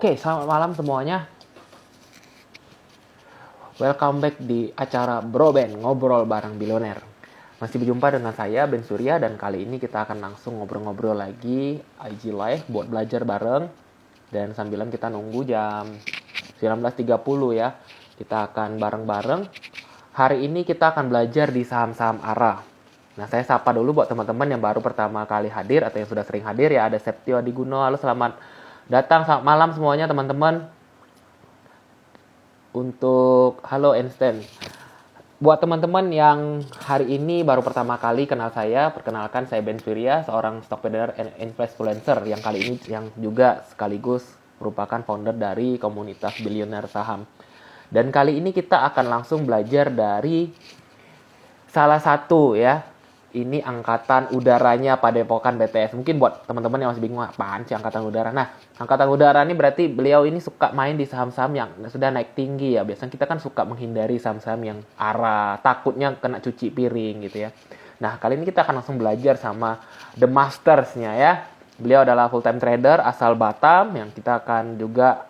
Oke, selamat malam semuanya. Welcome back di acara Bro Ben, ngobrol bareng bilioner. Masih berjumpa dengan saya, Ben Surya, dan kali ini kita akan langsung ngobrol-ngobrol lagi IG Live buat belajar bareng. Dan sambilan kita nunggu jam 19.30 ya. Kita akan bareng-bareng. Hari ini kita akan belajar di saham-saham ARA. Nah, saya sapa dulu buat teman-teman yang baru pertama kali hadir atau yang sudah sering hadir ya. Ada Septio Adiguno. Halo, selamat datang, selamat malam semuanya teman-teman. Untuk halo Einstein. Buat teman-teman yang hari ini baru pertama kali kenal saya, perkenalkan saya Ben Surya, seorang stock trader and influencer yang kali ini yang juga sekaligus merupakan founder dari komunitas bilioner saham. Dan kali ini kita akan langsung belajar dari salah satu ya, ini angkatan udaranya Padepokan BTS. Mungkin buat teman-teman yang masih bingung apaan sih angkatan udara. Nah, angkatan udara ini berarti beliau ini suka main di saham-saham yang sudah naik tinggi ya. Biasanya kita kan suka menghindari saham-saham yang ARA, takutnya kena cuci piring gitu ya. Nah, kali ini kita akan langsung belajar sama The Masters-nya ya. Beliau adalah full time trader asal Batam yang kita akan juga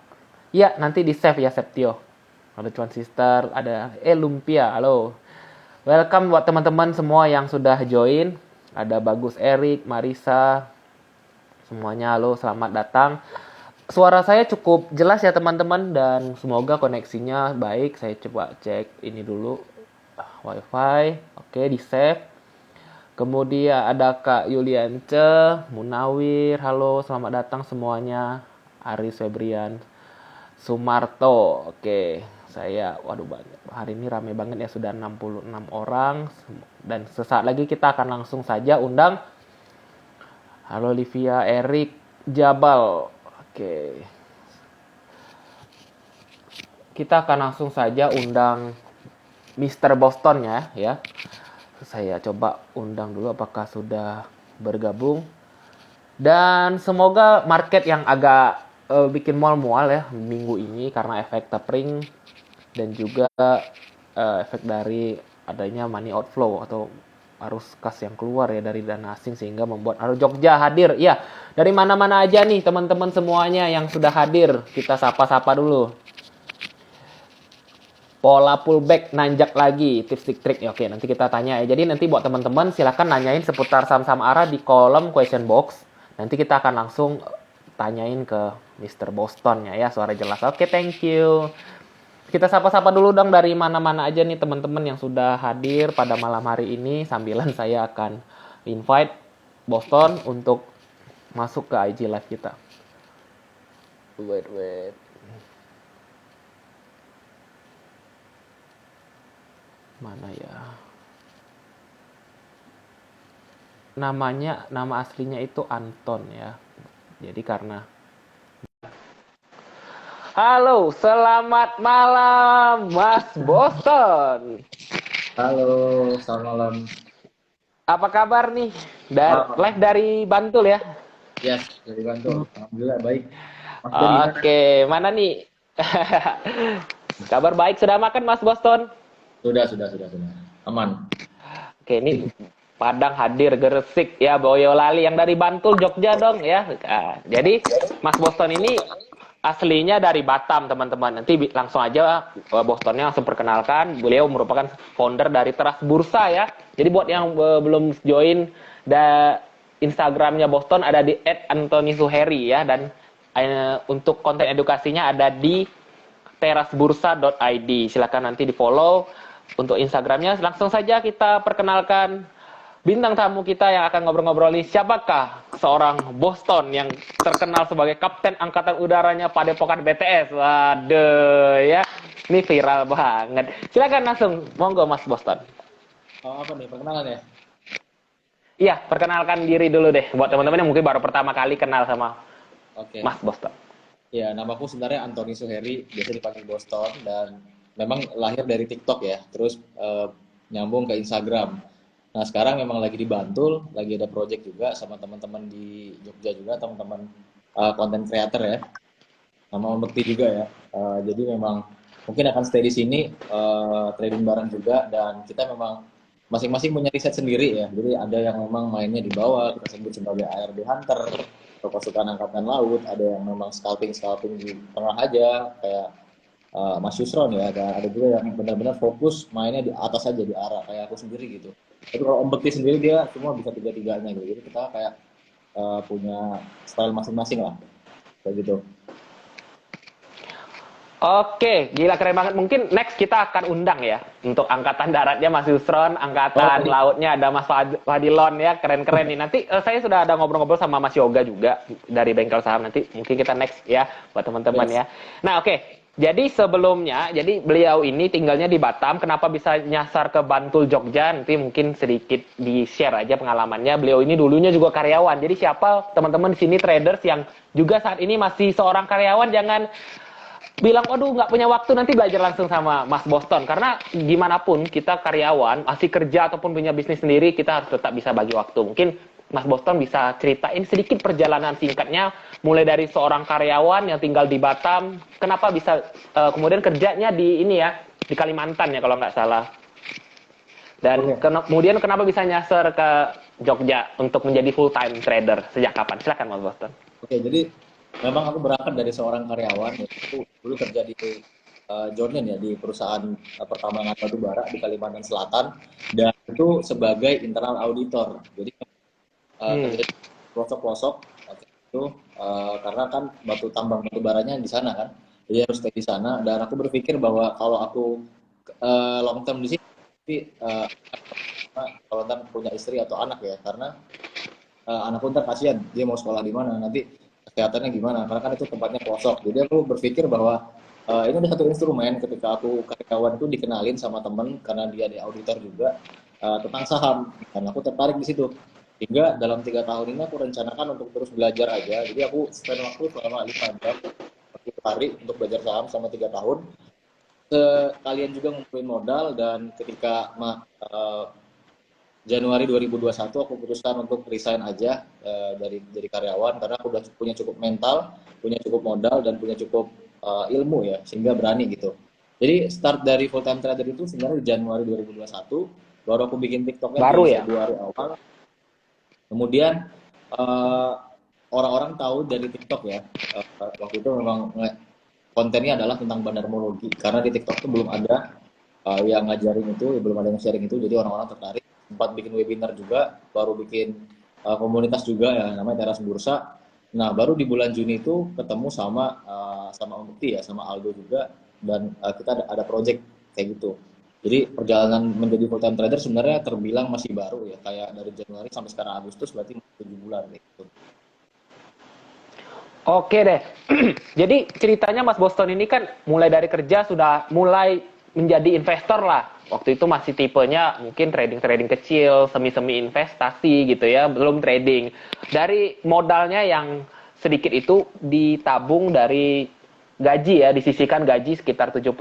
ya nanti di save ya Septio. Ada Cuan Sister, ada Lumpia, halo. Welcome buat teman-teman semua yang sudah join. Ada Bagus Erik, Marisa, semuanya halo, selamat datang. Suara saya cukup jelas ya teman-teman dan semoga koneksinya baik. Saya coba cek ini dulu. Wifi, oke di save. Kemudian ada Kak Yuliance, Munawir, halo, selamat datang semuanya. Aris Febrian, Sumarto, oke. Saya, waduh banyak. Hari ini rame banget ya, sudah 66 orang. Dan sesaat lagi kita akan langsung saja undang. Halo Livia, Erik, Jabal. Oke. Kita akan langsung saja undang Mr. Boston ya. Saya coba undang dulu apakah sudah bergabung. Dan semoga market yang agak bikin mual-mual ya minggu ini karena efek tapering dan juga efek dari adanya money outflow atau arus kas yang keluar ya dari dana asing sehingga membuat Jogja hadir. Ya, dari mana-mana aja nih teman-teman semuanya yang sudah hadir. Kita sapa-sapa dulu. Pola pullback nanjak lagi, tips trik. Oke, nanti kita tanya ya. Jadi nanti buat teman-teman silakan nanyain seputar saham-saham ARA di kolom question box. Nanti kita akan langsung tanyain ke Mr. Boston ya, suara jelas. Oke, thank you. Kita sapa-sapa dulu dong dari mana-mana aja nih teman-teman yang sudah hadir pada malam hari ini. Sambilan saya akan invite Boston untuk masuk ke IG Live kita. Wait. Mana ya? Nama aslinya itu Anton ya. Jadi karena halo, selamat malam Mas Boston. Halo, selamat malam. Apa kabar nih? Live dari Bantul ya? Yes, dari Bantul. Alhamdulillah baik. Mas dari mana? Oke, mana nih? Kabar baik, sudah makan Mas Boston? Sudah. Aman. Oke, ini Padang hadir, Gresik ya, Boyolali yang dari Bantul, Jogja dong ya. Nah, jadi Mas Boston ini aslinya dari Batam teman-teman. Nanti langsung aja Bostonnya langsung perkenalkan. Beliau merupakan founder dari Teras Bursa ya. Jadi buat yang belum join Instagramnya Boston ada di @antonisuheri ya. Dan untuk konten edukasinya ada di terasbursa.id. Silakan nanti di follow. Untuk Instagramnya langsung saja kita perkenalkan bintang tamu kita yang akan ngobrol-ngobrol ini. Siapakah seorang Boston yang terkenal sebagai kapten angkatan udaranya Padepokan BTS? Waduh ya, ini viral banget. Silakan langsung, monggo Mas Boston. Oh, apa nih perkenalan ya? Iya, perkenalkan diri dulu deh buat teman-teman yang mungkin baru pertama kali kenal sama Mas Boston. Ya, namaku sebenarnya Anthony Suheri, biasa dipanggil Boston dan memang lahir dari TikTok ya, terus nyambung ke Instagram. Nah sekarang memang lagi di Bantul, lagi ada project juga sama teman-teman di Jogja juga, teman-teman content creator ya, sama Bekti juga ya. Jadi memang mungkin akan stay di sini, trading bareng juga, dan kita memang masing-masing punya riset sendiri ya. Jadi ada yang memang mainnya di bawah, kita sebut sebagai ARD Hunter. pasukan angkatan laut, ada yang memang scalping di tengah aja kayak Mas Yusron ya, ada juga yang benar-benar fokus mainnya di atas aja di arah kayak aku sendiri gitu. Tapi kalau Om Bekti sendiri dia semua bisa tiga-tiganya gitu. Jadi kita kayak punya style masing-masing lah kayak gitu. Oke, gila keren banget. Mungkin next kita akan undang ya untuk angkatan daratnya Mas Yusron, Oh, angkatan ini lautnya ada Mas Fadilon ya, keren-keren nih. Nanti saya sudah ada ngobrol-ngobrol sama Mas Yoga juga dari Bengkel Saham. Nanti mungkin kita next ya buat teman-teman yes. ya. Nah, oke. Jadi sebelumnya, jadi beliau ini tinggalnya di Batam. Kenapa bisa nyasar ke Bantul Jogja? Nanti mungkin sedikit di-share aja pengalamannya. Beliau ini dulunya juga karyawan. Jadi siapa teman-teman di sini traders yang juga saat ini masih seorang karyawan, jangan bilang, waduh nggak punya waktu, nanti belajar langsung sama Mas Boston. Karena gimana pun kita karyawan, masih kerja ataupun punya bisnis sendiri, kita harus tetap bisa bagi waktu. Mungkin Mas Boston bisa ceritain sedikit perjalanan singkatnya, mulai dari seorang karyawan yang tinggal di Batam, kenapa bisa kemudian kerjanya di ini ya, di Kalimantan ya kalau nggak salah. Dan Oke. kemudian kenapa bisa nyasar ke Jogja untuk menjadi full time trader, sejak kapan? Silakan Mas Boston. Oke, jadi memang aku berangkat dari seorang karyawan, yaitu dulu kerja di Jordan ya, di perusahaan pertambangan batu bara di Kalimantan Selatan, dan itu sebagai internal auditor. Jadi Hmm. kerja di pelosok-pelosok waktu itu, karena kan tambang batu baranya di sana kan, jadi harus stay di sana. Dan aku berpikir bahwa kalau aku long term di sini, tapi kalau ntar punya istri atau anak ya, karena anakku ntar kasihan dia mau sekolah di mana nanti kesehatannya gimana karena kan itu tempatnya pelosok. Jadi aku berpikir bahwa ini ada satu instrumen ketika aku karyawan itu dikenalin sama temen karena dia di auditor juga tentang saham dan aku tertarik di situ. Hingga dalam 3 tahun ini aku rencanakan untuk terus belajar aja. Jadi aku spend waktu selama 5 jam setiap hari untuk belajar saham selama 3 tahun. Sekalian juga ngumpulin modal dan ketika Januari 2021 aku putuskan untuk resign aja dari karyawan karena aku udah punya cukup mental, punya cukup modal dan punya cukup ilmu ya sehingga berani gitu. Jadi start dari full time trader itu sebenarnya di Januari 2021, baru aku bikin TikToknya di Baru ya? Februari awal. Kemudian eh, orang-orang tahu dari TikTok ya. Waktu itu memang kontennya adalah tentang bandarmologi karena di TikTok itu belum ada yang ngajarin itu, belum ada yang sharing itu, jadi orang-orang tertarik. Sempat bikin webinar juga, baru bikin komunitas juga ya, namanya Teras Bursa. Nah, baru di bulan Juni itu ketemu sama Om Bukti ya, sama Aldo juga, dan kita ada project kayak gitu. Jadi perjalanan menjadi full time trader sebenarnya terbilang masih baru ya, kayak dari Januari sampai sekarang Agustus berarti 7 bulan gitu. Oke deh. Jadi ceritanya Mas Boston ini kan mulai dari kerja sudah mulai menjadi investor lah. Waktu itu masih tipenya mungkin trading-trading kecil, semi-semi investasi gitu ya, belum trading. Dari modalnya yang sedikit itu ditabung dari gaji ya, disisihkan gaji sekitar 70%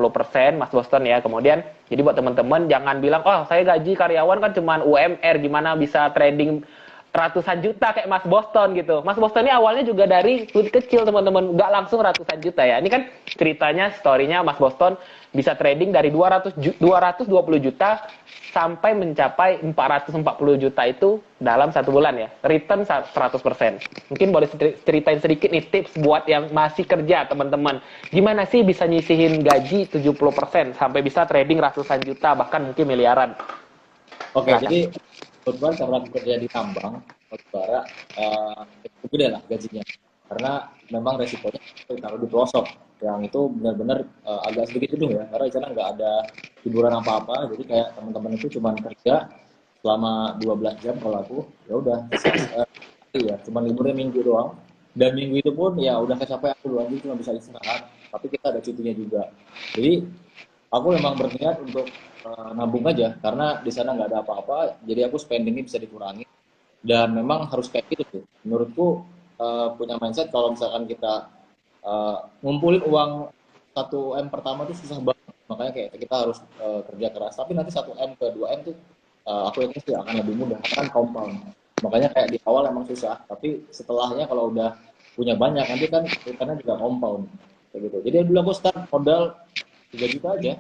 Mas Boston ya. Kemudian jadi buat teman-teman jangan bilang, "Oh, saya gaji karyawan kan cuman UMR, gimana bisa trading ratusan juta kayak Mas Boston gitu." Mas Boston ini awalnya juga dari duit kecil teman-teman, nggak langsung ratusan juta ya. Ini kan ceritanya, storynya Mas Boston bisa trading dari 220 juta sampai mencapai 440 juta itu dalam 1 bulan ya. Return 100%. Mungkin boleh ceritain sedikit nih tips buat yang masih kerja teman-teman. Gimana sih bisa nyisihin gaji 70% sampai bisa trading ratusan juta bahkan mungkin miliaran. Oke, Silakan. jadi kebetulan karena aku kerja di tambang batubara, cukup gede lah gajinya. Karena memang resikonya kalau di pelosok, yang itu benar-benar agak sedikit jenuh ya, karena di sana nggak ada hiburan apa-apa, jadi kayak teman-teman itu cuma kerja selama 12 jam kalau aku, ya udah, ya, cuma liburnya minggu doang. Dan minggu itu pun ya udah kecapean dulu aja cuma bisa istirahat, tapi kita ada cutinya juga. Jadi aku memang berniat untuk nabung aja karena di sana nggak ada apa-apa, jadi aku spendingnya bisa dikurangi dan memang harus kayak gitu tuh. Menurutku punya mindset kalau misalkan kita ngumpulin uang 1 M pertama tuh susah banget, makanya kayak kita harus kerja keras. Tapi nanti 1 M ke 2 M tuh aku yakin sih akan lebih mudah, akan compound. Makanya kayak di awal emang susah, tapi setelahnya kalau udah punya banyak nanti kan return juga compound kayak gitu. Jadi dulu aku start modal 3 juta aja,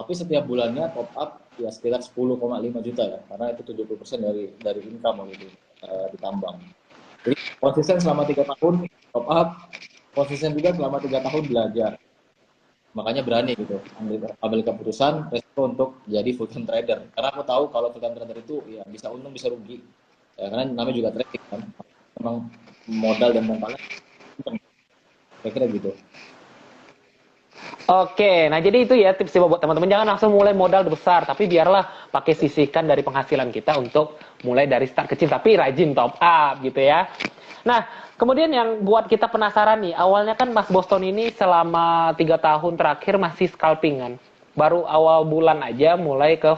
tapi setiap bulannya top up ya sekitar 10,5 juta ya, karena itu 70% dari income gitu ditambang. Jadi konsisten selama 3 tahun top up, konsisten juga selama 3 tahun belajar. Makanya berani gitu ambil keputusan resiko untuk jadi full time trader. Karena aku tahu kalau full time trader itu ya bisa untung bisa rugi. Ya, karena namanya juga trading kan. Memang modal dan mentalnya saya kira gitu. Oke, nah jadi itu ya tips buat teman-teman, jangan langsung mulai modal besar, tapi biarlah pakai sisihkan dari penghasilan kita untuk mulai dari start kecil, tapi rajin top up gitu ya. Nah, kemudian yang buat kita penasaran nih, awalnya kan Mas Boston ini selama 3 tahun terakhir masih scalping kan, baru awal bulan aja mulai ke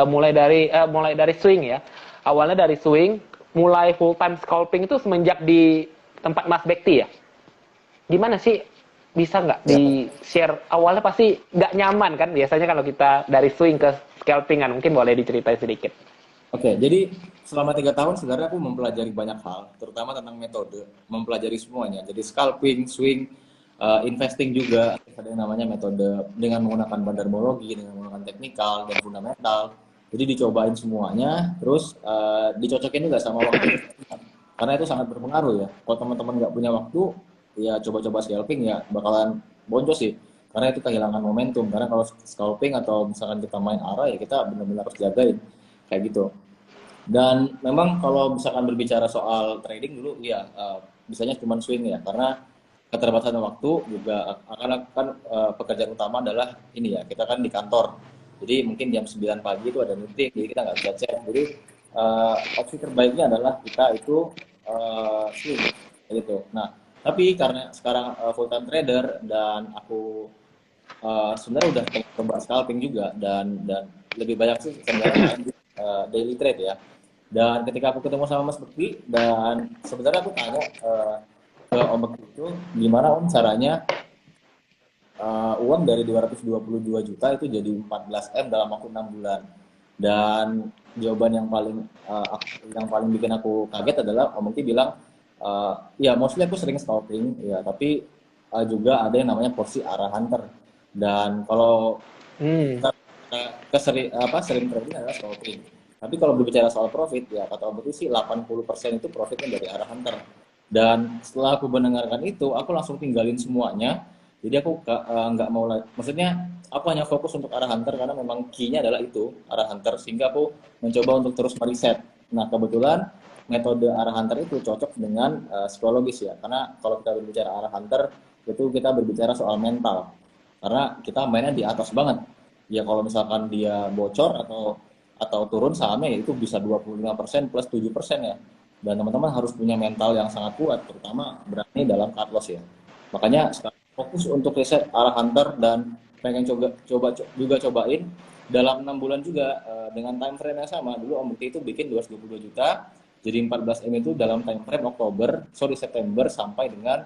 mulai dari swing ya, awalnya dari swing, mulai full time scalping itu semenjak di tempat Mas Bekti ya. Gimana sih, bisa nggak Ya. di share, awalnya pasti nggak nyaman kan biasanya kalau kita dari swing ke scalpingan, mungkin boleh diceritain sedikit. Oke, jadi selama 3 tahun sebenarnya aku mempelajari banyak hal, terutama tentang metode, mempelajari semuanya. Jadi scalping, swing, investing juga, ada yang namanya metode dengan menggunakan bandarmologi, dengan menggunakan teknikal dan fundamental. Jadi dicobain semuanya, terus dicocokin juga sama waktu. Karena itu sangat berpengaruh ya. Kalau teman-teman nggak punya waktu, ya coba-coba scalping ya bakalan boncos sih. Karena itu kehilangan momentum. Karena kalau scalping atau misalkan kita main arah ya kita benar-benar harus jagain kayak gitu. Dan memang kalau misalkan berbicara soal trading dulu, ya bisanya cuma swing ya, karena keterbatasan waktu juga akan pekerjaan utama adalah ini ya, kita kan di kantor. Jadi mungkin jam 9 pagi itu ada meeting, jadi kita nggak bisa chat. Jadi opsi terbaiknya adalah kita itu swing gitu. Nah, tapi karena sekarang full time trader dan aku sebenarnya udah coba scalping juga dan lebih banyak sih sebenarnya main di daily trade ya. Dan ketika aku ketemu sama Mas Bekti dan sebenarnya aku tanya ke Om Bekti itu gimana Om caranya uang dari 222 juta itu jadi 14 M dalam waktu 6 bulan. Dan jawaban yang paling bikin aku kaget adalah Om Bekti bilang ya mostly aku sering scalping ya, tapi juga ada yang namanya porsi arah hunter. Dan kalau Hmm. kita sering trading adalah scalping. Tapi kalau berbicara soal profit, ya kata Om Bekti sih 80% itu profitnya dari arah hunter. Dan setelah aku mendengarkan itu, aku langsung tinggalin semuanya. Jadi aku nggak mau lagi, maksudnya aku hanya fokus untuk arah hunter karena memang key-nya adalah itu, arah hunter. Sehingga aku mencoba untuk terus meriset. Nah, kebetulan metode arah hunter itu cocok dengan psikologis ya. Karena kalau kita berbicara arah hunter, itu kita berbicara soal mental. Karena kita mainnya di atas banget. Ya kalau misalkan dia bocor atau turun sahamnya ya itu bisa 25% plus 7% ya. Dan teman-teman harus punya mental yang sangat kuat, terutama berani dalam cut loss ya. Makanya sekarang fokus untuk riset arah hunter dan pengen juga cobain dalam 6 bulan juga dengan time frame yang sama. Dulu Om Bukti itu bikin 222 juta, jadi 14 M itu dalam time frame September sampai dengan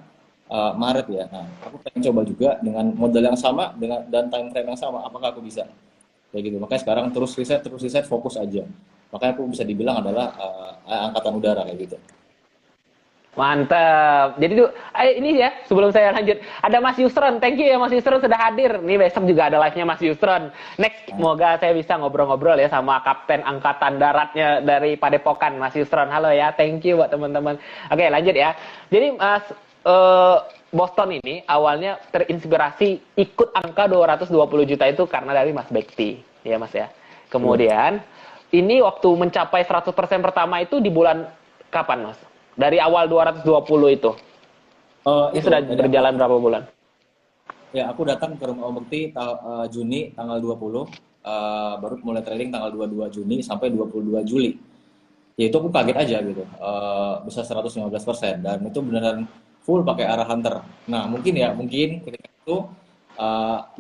Maret ya. Nah, aku pengen coba juga dengan modal yang sama dan time frame yang sama. Apakah aku bisa? Kayak gitu. Makanya sekarang terus riset, fokus aja. Makanya aku bisa dibilang adalah angkatan udara kayak gitu. Mantap. Jadi tuh, ini ya, sebelum saya lanjut, ada Mas Yusron. Thank you ya Mas Yusron sudah hadir. Nih besok juga ada live-nya Mas Yusron. Next, Nah, semoga saya bisa ngobrol-ngobrol ya sama Kapten Angkatan Daratnya dari Padepokan, Mas Yusron. Halo ya, thank you buat teman-teman. Oke, lanjut ya. Jadi Mas Boston ini awalnya terinspirasi ikut angka 220 juta itu karena dari Mas Bekti, ya Mas ya. betul. Kemudian, ini waktu mencapai 100% pertama itu di bulan kapan Mas? Dari awal 220 itu. Ini Itu sudah dari awal. berjalan berapa bulan? Ya, aku datang ke rumah Om Bekti Juni tanggal 20, baru mulai trading tanggal 22 Juni sampai 22 Juli. Ya itu aku kaget aja gitu, bisa 115% dan itu beneran full pakai arah hunter. Nah, mungkin ketika itu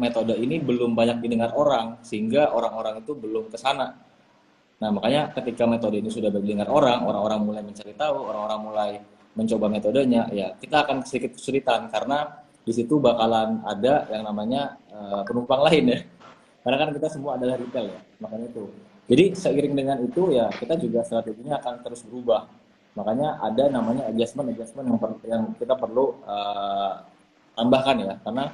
metode ini belum banyak didengar orang sehingga orang-orang itu belum ke sana. Nah, makanya ketika metode ini sudah didengar orang-orang mulai mencari tahu, orang-orang mulai mencoba metodenya, ya kita akan sedikit kesulitan karena di situ bakalan ada yang namanya penumpang lain ya. Karena kan kita semua adalah retail ya, makanya itu. Jadi seiring dengan itu ya kita juga strateginya akan terus berubah. Makanya ada namanya adjustment yang kita perlu tambahkan ya, karena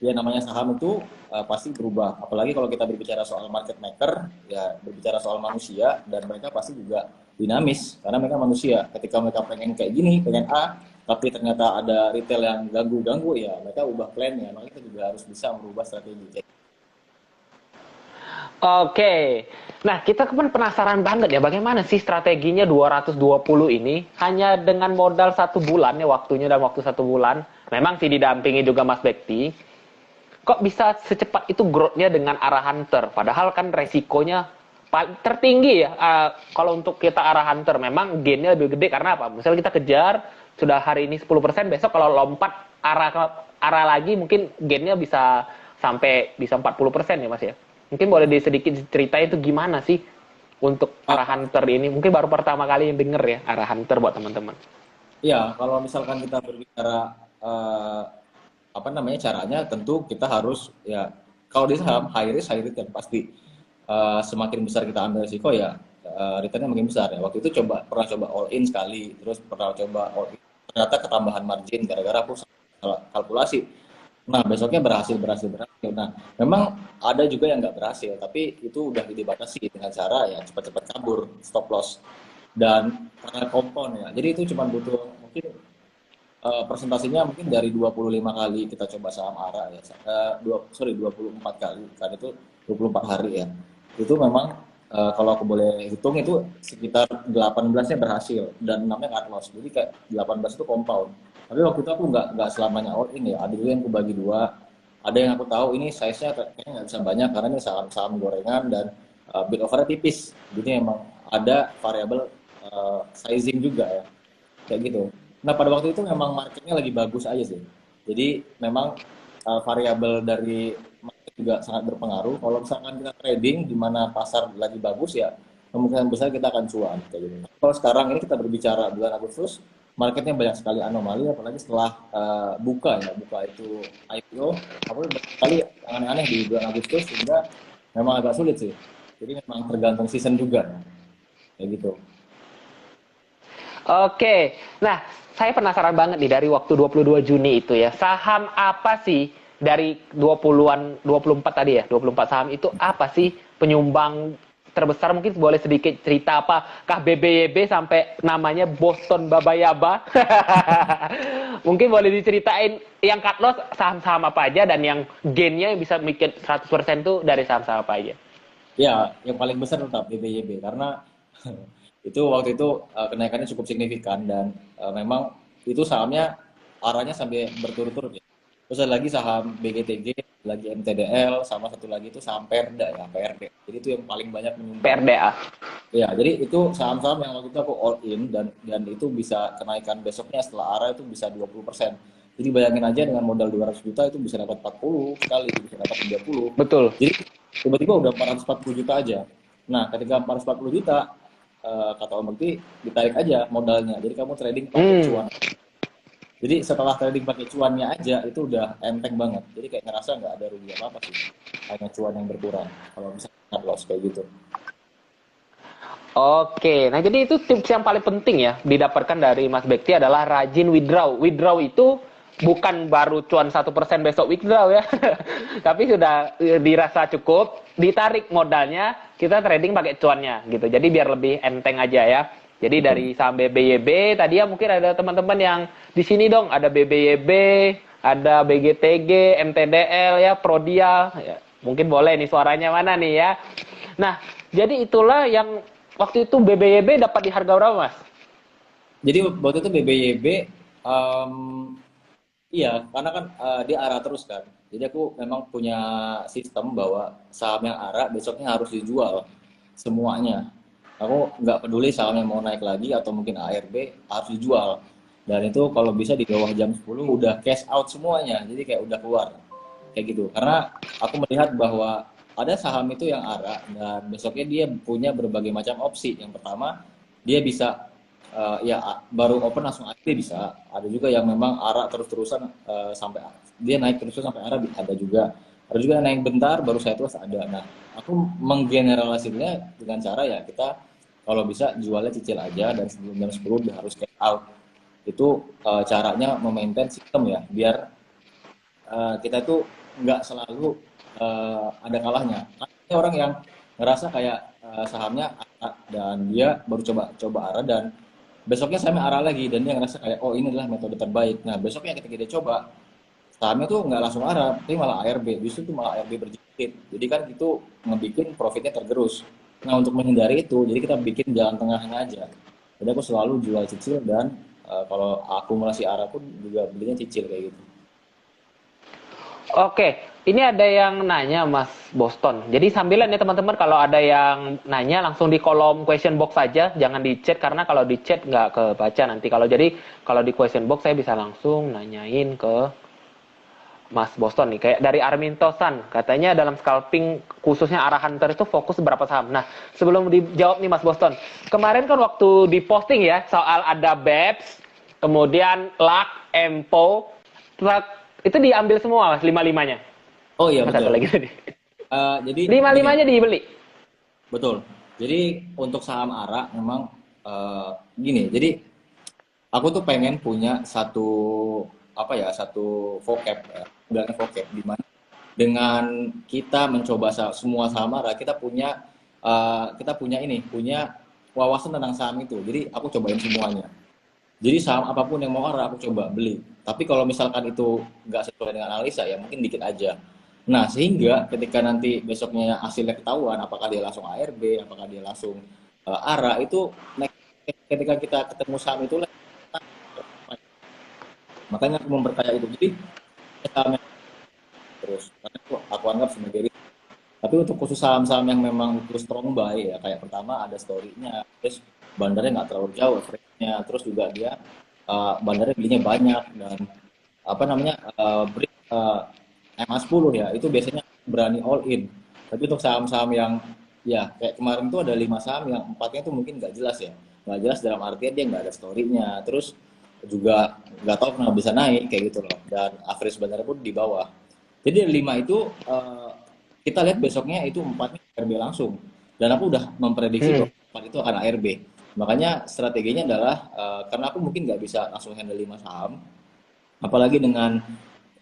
ya namanya saham itu pasti berubah. Apalagi kalau kita berbicara soal market maker, ya berbicara soal manusia dan mereka pasti juga dinamis karena mereka manusia. Ketika mereka pengen kayak gini, pengen A, tapi ternyata ada retail yang ganggu-ganggu, ya mereka ubah plannya. Makanya kita juga harus bisa merubah strategi. Oke. Nah, kita kan penasaran banget ya bagaimana sih strateginya 220 ini hanya dengan modal 1 bulan ya waktunya dan waktu 1 bulan. Memang sih didampingi juga Mas Bekti. Kok bisa secepat itu growth-nya dengan arah hunter? Padahal kan resikonya tertinggi ya. Kalau untuk kita arah hunter memang gain-nya lebih gede karena apa? Misalnya kita kejar sudah hari ini 10%, besok kalau lompat arah lagi mungkin gain-nya bisa sampai bisa 40% ya Mas ya. Mungkin boleh sedikit ceritain itu gimana sih untuk arah hunter ini? Mungkin baru pertama kali yang denger ya arah hunter buat teman-teman. Iya, kalau misalkan kita berbicara apa namanya caranya, tentu kita harus ya kalau di saham high risk high return pasti. Semakin besar kita ambil risiko ya returnnya makin besar ya. Waktu itu pernah coba all in sekali, terus pernah coba all in, ternyata ketambahan margin gara-gara aku salah kalkulasi. Nah, besoknya berhasil. Nah, memang ada juga yang nggak berhasil, tapi itu udah dibatasi dengan cara ya cepat-cepat kabur, stop loss. Dan karena kompon ya, jadi itu cuma butuh mungkin presentasinya mungkin dari 25 kali kita coba saham ARA ya. 24 kali, kan itu 24 hari ya. Itu memang kalau aku boleh hitung itu sekitar 18-nya berhasil dan 6-nya cut loss. Jadi kayak 18 itu compound. Tapi waktu itu aku nggak selamanya all in ya. Ada juga yang aku bagi dua. Ada yang aku tahu ini size-nya kayaknya nggak bisa banyak karena ini saham-saham gorengan dan bid offer-nya tipis. Jadi emang ada variabel sizing juga ya. Kayak gitu. Nah, pada waktu itu memang marketnya lagi bagus aja sih. Jadi memang variabel dari market juga sangat berpengaruh. Kalau misalkan kita trading di mana pasar lagi bagus ya, kemungkinan besar kita akan cuan kayak gitu. Kalau sekarang ini kita berbicara bulan Agustus, marketnya banyak sekali anomali, apalagi setelah buka itu IPO, apa banyak sekali aneh-aneh di bulan Agustus sehingga memang agak sulit sih. Jadi memang tergantung season juga, kayak gitu. Oke. Nah, saya penasaran banget nih dari waktu 22 Juni itu ya. Saham apa sih dari 20-an 24 tadi ya? 24 saham itu apa sih penyumbang terbesar? Mungkin boleh sedikit cerita apakah BBYB sampai namanya Boston Babayaba? Mungkin boleh diceritain yang cut loss saham-saham apa aja dan yang gainnya bisa bikin 100% tuh dari saham-saham apa aja? Ya, yang paling besar tetap BBYB karena itu waktu itu kenaikannya cukup signifikan dan memang itu sahamnya arahnya sampai berturut-turut ya. Terus ada lagi saham BGTG, lagi MTDL, sama satu lagi itu saham Perda ya, PRD. Jadi itu yang paling banyak menyumbang. PRDA. Ya, jadi itu saham-saham yang waktu itu aku all in dan itu bisa kenaikan besoknya setelah arah itu bisa 20%. Jadi bayangin aja dengan modal 200 juta itu bisa dapat 40 sekali, bisa dapat 30. Betul. Jadi tiba-tiba udah 440 juta aja. Nah, ketika 440 juta, kata Om Bekti, ditarik aja modalnya. Jadi kamu trading pakai cuan. Jadi setelah trading pakai cuannya aja, itu udah enteng banget. Jadi kayak ngerasa nggak ada rugi apa-apa sih. Hanya cuan yang berkurang. Kalau bisa cut loss kayak gitu. Oke, nah jadi itu tips yang paling penting ya didapatkan dari Mas Bekti adalah rajin withdraw. Withdraw itu bukan baru cuan 1% besok withdraw ya, tapi sudah dirasa cukup, ditarik modalnya, kita trading pakai cuannya gitu. Jadi biar lebih enteng aja ya. Jadi dari saham BBYB tadi ya mungkin ada teman-teman yang di sini dong ada BBYB, ada BGTG, MTDL ya, Prodial. Ya, mungkin boleh nih suaranya mana nih ya. Nah, jadi itulah yang waktu itu BBYB dapat di harga berapa, Mas? Jadi waktu itu BBYB, iya, karena kan dia arah terus kan. Jadi aku memang punya sistem bahwa saham yang arah besoknya harus dijual semuanya. Aku nggak peduli sahamnya mau naik lagi atau mungkin ARB harus dijual. Dan itu kalau bisa di bawah jam 10 udah cash out semuanya. Jadi kayak udah keluar. Kayak gitu. Karena aku melihat bahwa ada saham itu yang arah dan besoknya dia punya berbagai macam opsi. Yang pertama, dia bisa ya baru open langsung aja bisa. Ada juga yang memang arah terus-terusan sampai dia naik terus sampai arah ada juga. Ada juga yang naik bentar baru saya terus ada. Nah, aku menggeneralisirnya dengan cara ya kita kalau bisa jualnya cicil aja dan sebelum jam 10 udah harus cash out. Itu caranya memaintain sistem ya biar kita tuh nggak selalu ada kalahnya. Ada orang yang ngerasa kayak sahamnya ARA, dan dia baru coba ARA, dan besoknya sahamnya ARA lagi, dan dia ngerasa kayak oh ini adalah metode terbaik. Nah besoknya ketika dia coba sahamnya tuh nggak langsung ARA, tapi malah ARB, justru tuh malah ARB berjilid. Jadi kan itu ngebikin profitnya tergerus. Nah untuk menghindari itu, jadi kita bikin jalan tengahnya aja. Jadi aku selalu jual cicil, dan kalau akumulasi ARA pun juga belinya cicil kayak gitu. Oke, ini ada yang nanya Mas Boston. Jadi sambilan ya teman-teman, kalau ada yang nanya langsung di kolom question box saja, jangan di chat karena kalau di chat nggak kebaca nanti. Kalau di question box saya bisa langsung nanyain ke Mas Boston nih. Kayak dari Arminto San, katanya dalam scalping khususnya arah hunter itu fokus berapa saham. Nah, sebelum dijawab nih Mas Boston, kemarin kan waktu di posting ya soal ada BEPS, kemudian LAK, EMPO, itu diambil semua Mas, lima-limanya. Oh iya Mas satu betul. lagi tadi. Jadi gini, Lima-limanya dibeli. betul. Jadi untuk saham ARA memang gini. Jadi aku tuh pengen punya satu apa ya, satu vocab ya, bilangnya vocab, di mana dengan kita mencoba semua saham ARA, kita punya punya wawasan tentang saham itu. Jadi aku cobain semuanya. Jadi saham apapun yang mau ARA aku coba beli. Tapi kalau misalkan itu nggak sesuai dengan analisa ya mungkin dikit aja. Nah sehingga ketika nanti besoknya hasilnya ketahuan, apakah dia langsung ARB, apakah dia langsung ARA, itu ketika kita ketemu saham itu, makanya aku memperkaya itu. Jadi saham yang terus, karena aku anggap sebagai risk. Tapi untuk khusus saham-saham yang memang itu strong buy ya, kayak pertama ada story-nya, terus bandarnya nggak terlalu jauh average-nya, terus juga dia bandarnya belinya banyak, dan apa namanya MA10 ya, itu biasanya berani all in. Tapi untuk saham-saham yang ya kayak kemarin tuh ada 5 saham yang empatnya tuh mungkin nggak jelas ya, nggak jelas dalam artian dia nggak ada story-nya, terus juga nggak tahu kenapa bisa naik kayak gitu loh, dan average bandarnya pun di bawah. Jadi dari 5 itu kita lihat besoknya itu empatnya ARB langsung, dan aku udah memprediksi Hmm. bahwa empat itu akan ARB. Makanya strateginya adalah karena aku mungkin nggak bisa langsung handle 5 saham, apalagi dengan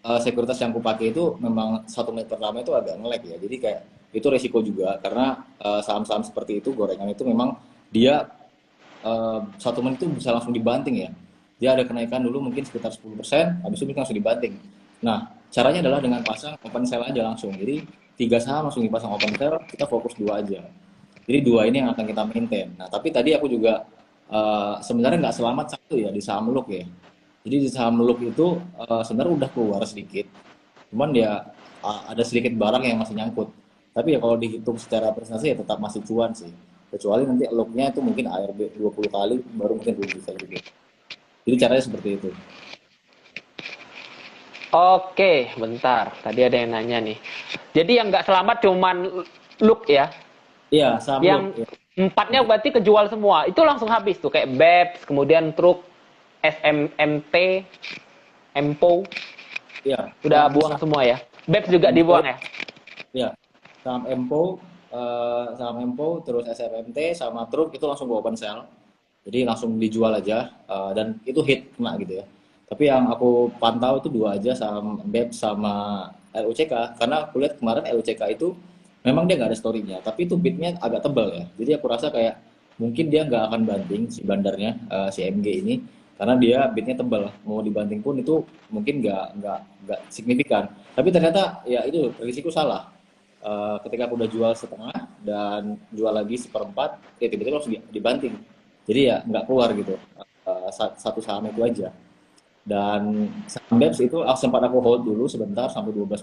sekuritas yang aku pakai itu memang 1 menit pertama itu agak nge-lag ya, jadi kayak itu resiko juga, karena saham-saham seperti itu gorengan itu memang dia 1 menit itu bisa langsung dibanting ya. Dia ada kenaikan dulu mungkin sekitar 10%, habis itu mungkin langsung dibanting. Nah, caranya adalah dengan pasang open sell aja langsung. Jadi 3 saham langsung dipasang open sell, kita fokus 2 aja. Jadi 2 ini yang akan kita maintain. Nah, tapi tadi aku juga sebenarnya nggak selamat satu ya di saham Look ya. Jadi di saham Look itu sebenarnya udah keluar sedikit, cuman ya ada sedikit barang yang masih nyangkut. Tapi ya kalau dihitung secara presentasi ya tetap masih cuan sih. Kecuali nanti locknya itu mungkin ARB 20 kali baru mungkin belum bisa juga. Jadi caranya seperti itu. Oke, bentar. Tadi ada yang nanya nih. Jadi yang nggak selamat cuman look ya. Iya, saham lock. Yang Ya. empatnya berarti kejual semua. Itu langsung habis tuh kayak BEPS, kemudian truk, SMMT, Empo, Iya, udah buang semua ya. BEPS juga Empo, dibuang ya. ya. Saham Empo, terus SMMT sama truk itu langsung go open sell. Jadi langsung dijual aja, dan itu hit kena gitu ya. Tapi yang aku pantau itu 2 aja, saham BEP sama LUCK, karena aku lihat kemarin LUCK itu memang dia nggak ada story-nya, tapi itu bidnya agak tebal ya. Jadi aku rasa kayak mungkin dia nggak akan banting si bandarnya, si MG ini, karena dia bidnya tebal. Mau dibanting pun itu mungkin nggak signifikan. Tapi ternyata ya itu risiko salah. Ketika aku udah jual setengah dan jual lagi seperempat, ya tiba-tiba langsung dibanting. Jadi ya nggak keluar gitu, satu saham itu aja. Dan saham BEPS itu sempat aku hold dulu sebentar sampai 12%.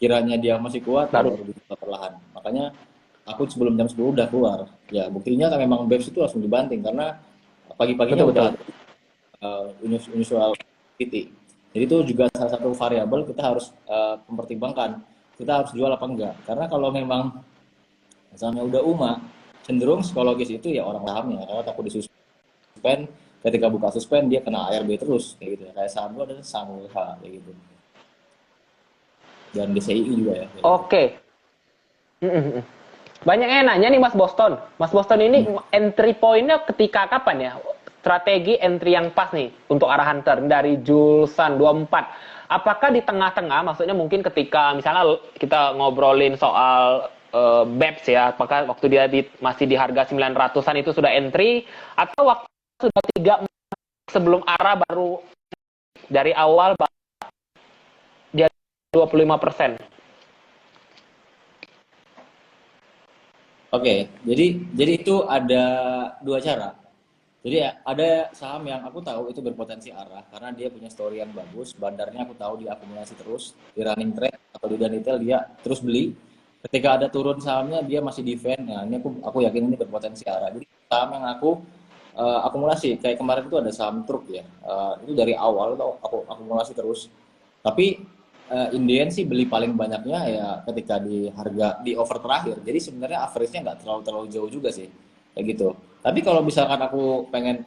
Kiranya dia masih kuat, ya Baru. baru dibuka perlahan. Makanya aku sebelum jam 10 udah keluar. Ya buktinya kan memang BEPS itu langsung dibanting karena pagi-paginya Betul udah betul. ada unusual activity. Jadi itu juga salah satu variabel kita harus mempertimbangkan. Kita harus jual apa enggak. Karena kalau memang sahamnya udah cenderung psikologis itu ya orang sahamnya, karena takut disuspend, ketika buka suspend dia kena ARB terus kayak gitu ya. Kayak saham gua dan saham WH kayak gitu, dan DCI juga ya kayak gitu. Oke. Mm-mm. Banyak yang nanya nih Mas Boston. Mas Boston ini Hmm. entry point-nya ketika kapan ya? Strategi entry yang pas nih untuk arah hunter dari Julsan 24. Apakah di tengah-tengah, maksudnya mungkin ketika misalnya kita ngobrolin soal BEPS ya, apakah waktu dia masih di harga 900-an itu sudah entry, atau waktu sudah 3 sebelum ARA baru dari awal dia 25%. Oke, jadi itu ada dua cara. Jadi ada saham yang aku tahu itu berpotensi arah karena dia punya story yang bagus, bandarnya aku tahu dia akumulasi terus di running trade atau di detail dia terus beli. Ketika ada turun sahamnya dia masih defend. Nah, ini aku yakin ini berpotensi arah. Jadi saham yang aku akumulasi kayak kemarin itu ada saham truk ya. Itu dari awal tuh aku akumulasi terus. Tapi Indian sih beli paling banyaknya ya ketika di harga di over terakhir. Jadi sebenarnya average-nya nggak terlalu jauh juga sih kayak gitu. Tapi kalau misalkan aku pengen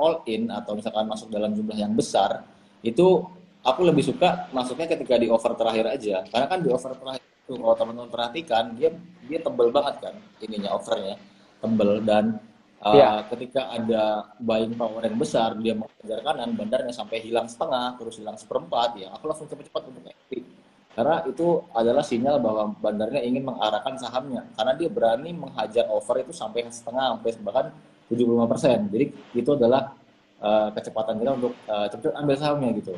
all in atau misalkan masuk dalam jumlah yang besar, itu aku lebih suka masuknya ketika di over terakhir aja. Karena kan di over terakhir itu kalau teman-teman perhatikan dia dia tebel banget kan ininya overnya tebel dan Ya, ketika ada buying power yang besar, dia mau kejar kanan, bandarnya sampai hilang setengah, terus hilang seperempat, ya aku langsung cepat-cepat untuk exit. Karena itu adalah sinyal bahwa bandarnya ingin mengarahkan sahamnya. Karena dia berani menghajar over itu sampai setengah, sampai bahkan 75%. Jadi itu adalah kecepatan kita untuk cepat ambil sahamnya gitu,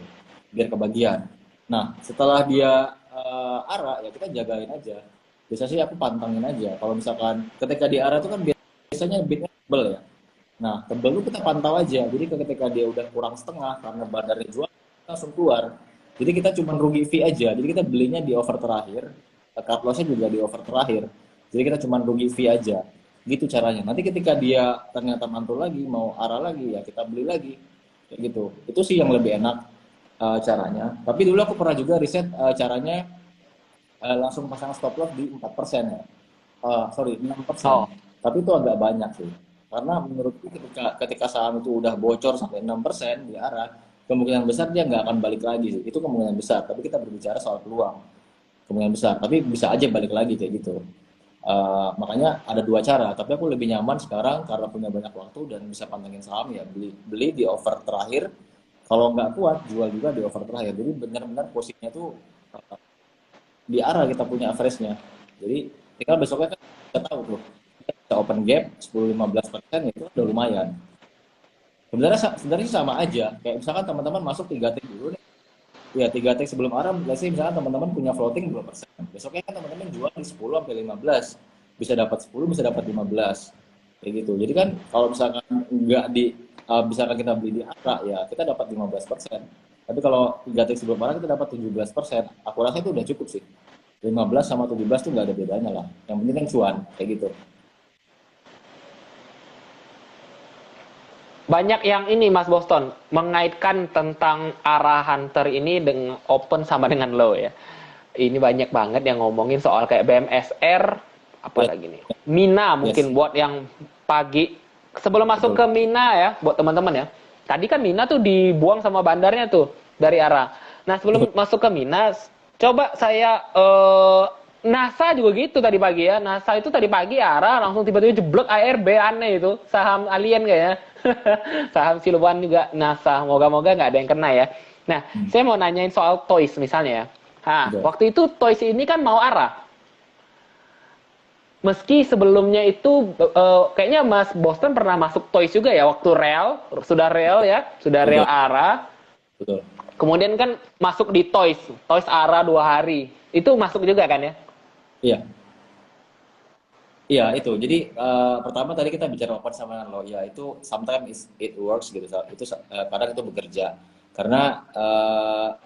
biar kebagian. Nah, setelah dia arah, ya kita jagain aja. Biasanya sih aku pantangin aja. Kalau misalkan ketika di arah itu kan biasanya bidnya tebel ya. Nah, tebel itu kita pantau aja. Jadi ketika dia udah kurang setengah karena bandarnya jual, kita langsung keluar. Jadi kita cuma rugi fee aja. Jadi kita belinya di over terakhir, cut loss-nya juga di over terakhir. Jadi kita cuma rugi fee aja. Gitu caranya. Nanti ketika dia ternyata mantul lagi, mau arah lagi, ya kita beli lagi. Kayak gitu. Itu sih yang lebih enak caranya. Tapi dulu aku pernah juga riset caranya langsung pasang stop loss di 4% ya. Sorry, 6%. oh, Tapi itu agak banyak sih. Karena menurutku ketika saham itu udah bocor sampai 6% di arah, kemungkinan besar dia nggak akan balik lagi sih. Itu kemungkinan besar. Tapi kita berbicara soal peluang. Kemungkinan besar. Tapi bisa aja balik lagi kayak gitu. Makanya ada dua cara. Tapi aku lebih nyaman sekarang karena punya banyak waktu dan bisa pantengin saham ya beli di over terakhir. Kalau nggak kuat jual juga di over terakhir. Jadi benar-benar posisinya tuh di arah kita punya average-nya. Jadi tinggal besoknya kan kita tahu tuh kita bisa open gap 10-15% itu udah lumayan. Sebenarnya sama aja. Kayak misalkan teman-teman masuk 3 tick dulu nih. Ya 3 tick sebelum arah, misalkan teman-teman punya floating 2%. Besoknya kan teman-teman jual di 10 sampai 15. Bisa dapat 10, bisa dapat 15. Kayak gitu. Jadi kan kalau misalkan nggak misalkan kita beli di arah ya kita dapat 15%. Tapi kalau 3 tick sebelum arah kita dapat 17%. Aku rasa itu udah cukup sih. 15 sama 17 tuh nggak ada bedanya lah. Yang penting kan cuan, kayak gitu. banyak yang ini Mas Boston mengaitkan tentang arah hunter ini dengan open sama dengan low ya. Ini banyak banget yang ngomongin soal kayak BMSR, apa Yes, lagi nih? Mina yes, mungkin buat yang pagi sebelum masuk betul. ke Mina ya, buat teman-teman ya. Tadi kan Mina tuh dibuang sama bandarnya tuh dari arah. Nah, sebelum masuk ke Mina, coba saya NASA juga gitu tadi pagi ya. NASA itu tadi pagi arah langsung tiba-tiba jeblok ARB, aneh itu. Saham alien kayaknya. Saham siluan juga NASA. Moga-moga nggak ada yang kena ya. Nah, Hmm, saya mau nanyain soal Toys misalnya ya. betul. Waktu itu Toys ini kan mau arah. Meski sebelumnya itu kayaknya Mas Boston pernah masuk Toys juga ya waktu Real ya, sudah Real Betul, ARA. betul. Kemudian kan masuk di Toys, Toys ARA 2 hari. Itu masuk juga kan ya? Iya, iya itu. Jadi pertama tadi kita bicara open sama dengan low. Ya itu sometimes it works gitu. Itu kadang itu bekerja. Karena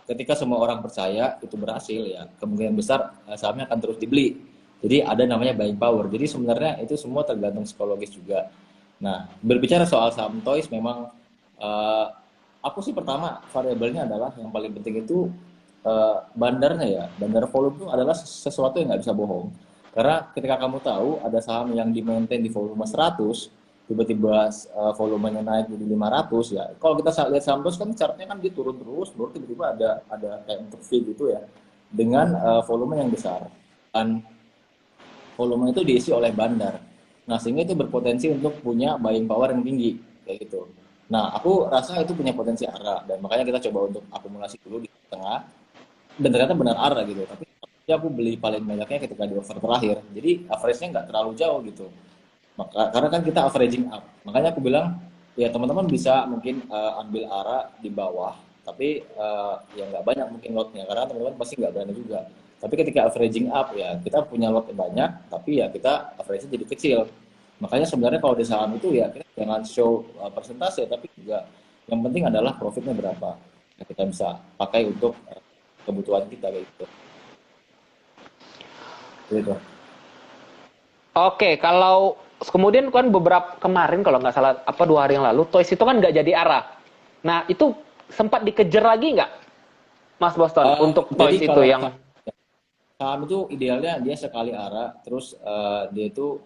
ketika semua orang percaya itu berhasil ya, kemungkinan besar sahamnya akan terus dibeli. Jadi ada namanya buying power. Jadi sebenarnya itu semua tergantung psikologis juga. Nah, berbicara soal saham toys memang eh, aku sih pertama variabelnya adalah yang paling penting itu bandarnya ya. Bandar volume itu adalah sesuatu yang nggak bisa bohong. Karena ketika kamu tahu ada saham yang di maintain di volume 100, tiba-tiba volumenya naik jadi 500 ya. Kalau kita lihat saham terus kan chartnya kan dia turun terus, baru tiba-tiba ada kayak untuk fee gitu ya dengan volume yang besar. Dan volume itu diisi oleh bandar. Nah, sehingga itu berpotensi untuk punya buying power yang tinggi kayak gitu. Nah, aku rasa itu punya potensi arah dan makanya kita coba untuk akumulasi dulu di tengah dan ternyata benar arah gitu. Tapi Ya aku beli paling banyaknya ketika di offer terakhir. Jadi average-nya nggak terlalu jauh gitu. Maka karena kan kita averaging up. Makanya aku bilang ya teman-teman bisa mungkin ambil ARA di bawah, tapi ya nggak banyak mungkin lotnya karena teman-teman pasti nggak berani juga. Tapi ketika averaging up ya kita punya lot yang banyak, tapi ya kita average-nya jadi kecil. Makanya sebenarnya kalau di saham itu ya kita jangan show persentase, tapi juga yang penting adalah profitnya berapa yang kita bisa pakai untuk kebutuhan kita kayak gitu. Gitu. Oke, kalau kemudian kan beberapa kemarin kalau nggak salah apa 2 hari yang lalu, Toys itu kan nggak jadi arah. Nah itu sempat dikejar lagi nggak, Mas Boston, untuk Jadi Toys itu kalau yang saham itu idealnya dia sekali arah, terus dia itu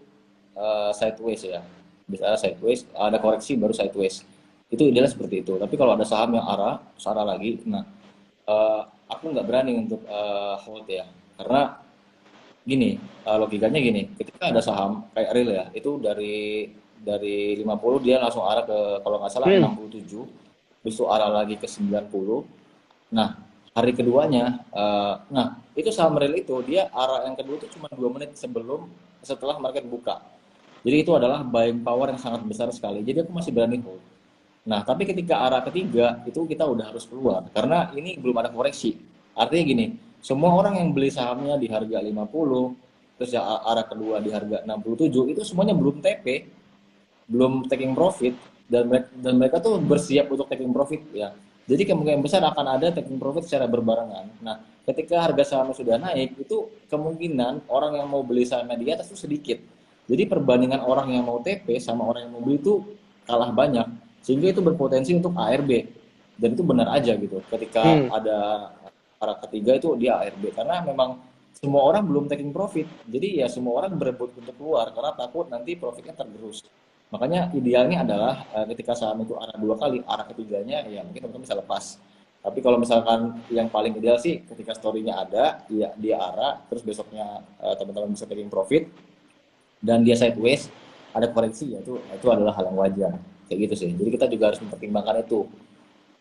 sideways ya. Bisa sideways, ada koreksi baru sideways. Itu idealnya seperti itu. Tapi kalau ada saham yang arah, terus arah lagi, nah aku nggak berani untuk hold ya. Karena gini, logikanya gini, ketika ada saham kayak real ya, itu dari 50 dia langsung arah ke kalau nggak salah hmm, 67, habis itu arah lagi ke 90. Nah, hari keduanya, nah itu saham real itu dia arah yang kedua itu cuma 2 menit setelah market buka. Jadi itu adalah buying power yang sangat besar sekali. Jadi aku masih berani hold. Nah, tapi ketika arah ketiga itu kita udah harus keluar karena ini belum ada koreksi. Artinya gini, semua orang yang beli sahamnya di harga 50, terus yang arah kedua di harga 67 itu semuanya belum TP, belum taking profit dan mereka tuh bersiap untuk taking profit ya. Jadi kemungkinan besar akan ada taking profit secara berbarengan. Nah, ketika harga sahamnya sudah naik, itu kemungkinan orang yang mau beli sahamnya di atas itu sedikit. Jadi perbandingan orang yang mau TP sama orang yang mau beli itu kalah banyak, sehingga itu berpotensi untuk ARB. Dan itu benar aja gitu. Ketika hmm, ada arah ketiga itu dia ARB karena memang semua orang belum taking profit. Jadi ya semua orang berebut untuk keluar karena takut nanti profitnya tergerus. Makanya idealnya adalah ketika saham itu arah 2 kali, arah ketiganya ya mungkin teman-teman bisa lepas. Tapi kalau misalkan yang paling ideal sih ketika story-nya ada, dia arah, terus besoknya teman-teman bisa taking profit, dan dia sideways, ada koreksi, ya itu adalah hal yang wajar. Kayak gitu sih. Jadi kita juga harus mempertimbangkan itu.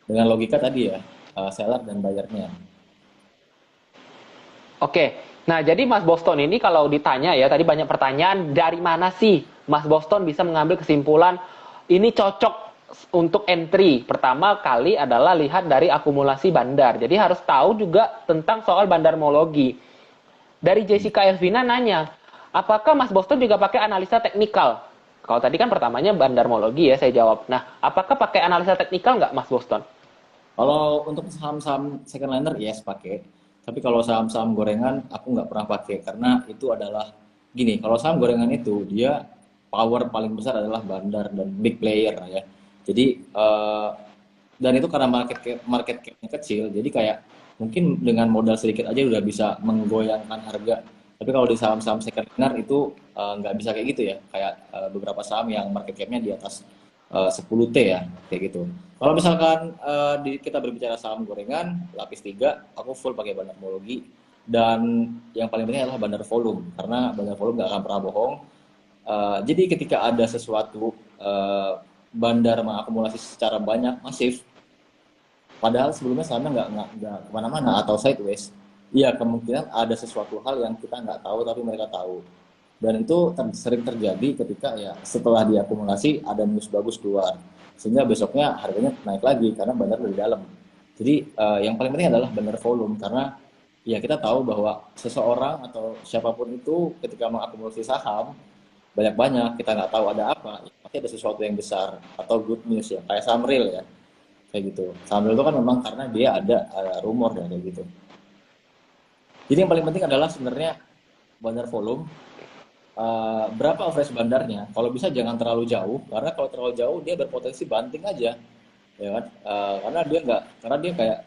Dengan logika tadi ya, seller dan bayarnya. oke. Nah jadi Mas Boston ini kalau ditanya ya tadi banyak pertanyaan dari mana sih Mas Boston bisa mengambil kesimpulan ini cocok untuk entry. Pertama kali adalah lihat dari akumulasi bandar. Jadi harus tahu juga tentang soal bandarmologi. Dari Jessica Elvina nanya, apakah Mas Boston juga pakai analisa teknikal? Kalau tadi kan pertamanya bandarmologi ya, saya jawab. Nah, apakah pakai analisa teknikal nggak Mas Boston? Kalau untuk saham-saham second liner, yes pakai. Tapi kalau saham-saham gorengan, aku nggak pernah pakai karena itu adalah gini. Kalau saham gorengan itu dia power paling besar adalah bandar dan big player ya. Jadi dan itu karena market capnya kecil, jadi kayak mungkin dengan modal sedikit aja udah bisa menggoyangkan harga. Tapi kalau di saham-saham second liner itu nggak bisa kayak gitu ya. Kayak beberapa saham yang market capnya di atas 10T ya, kayak gitu. Kalau misalkan kita berbicara saham gorengan, lapis 3, aku full pakai bandarmologi. Dan yang paling penting adalah bandar volume, karena bandar volume nggak akan pernah bohong. Jadi ketika ada sesuatu bandar mengakumulasi secara banyak, masif, padahal sebelumnya sahamnya nggak kemana-mana atau sideways, iya kemungkinan ada sesuatu hal yang kita nggak tahu tapi mereka tahu. Dan itu sering terjadi ketika ya setelah diakumulasi ada news bagus keluar, sehingga besoknya harganya naik lagi karena bandar dari dalam. Jadi yang paling penting adalah bandar volume, karena ya kita tahu bahwa seseorang atau siapapun itu ketika mengakumulasi saham banyak-banyak, kita nggak tahu ada apa, ya pasti ada sesuatu yang besar atau good news ya, kayak saham real ya, kayak gitu. Saham real itu kan memang karena dia ada rumor ya kayak gitu. Jadi yang paling penting adalah sebenarnya bandar volume. Berapa average bandarnya? Kalau bisa jangan terlalu jauh, karena kalau terlalu jauh dia berpotensi banting aja, ya kan? Karena dia kayak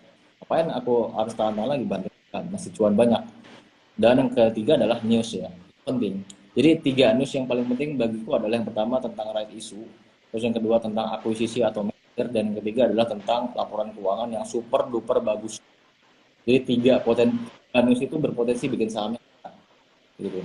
apain aku harus tahan lagi banting, kan? Masih cuan banyak. Dan yang ketiga adalah news ya, penting. Jadi 3 news yang paling penting bagiku adalah yang pertama tentang right issue, terus yang kedua tentang akuisisi atau merger, dan yang ketiga adalah tentang laporan keuangan yang super duper bagus. Jadi tiga news itu berpotensi bikin sahamnya gitu.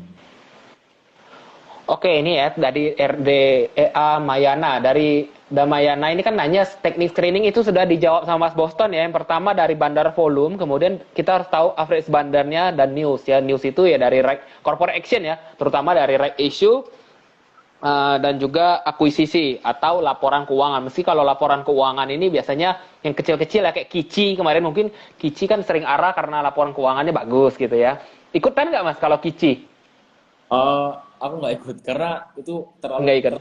Oke, ini ya dari RDEA Mayana dari Damayana ini kan nanya teknik screening itu sudah dijawab sama Mas Boston ya. Yang pertama dari bandar volume, kemudian kita harus tahu average bandarnya dan news ya. News itu ya dari corporate action ya, terutama dari right issue dan juga akuisisi atau laporan keuangan. Mesti kalau laporan keuangan ini biasanya yang kecil-kecil ya kayak Kici kemarin, mungkin Kici kan sering arah karena laporan keuangannya bagus gitu ya. Ikutan nggak Mas kalau Kici? Eh, aku nggak ikut karena itu terlalu Nggak ikut.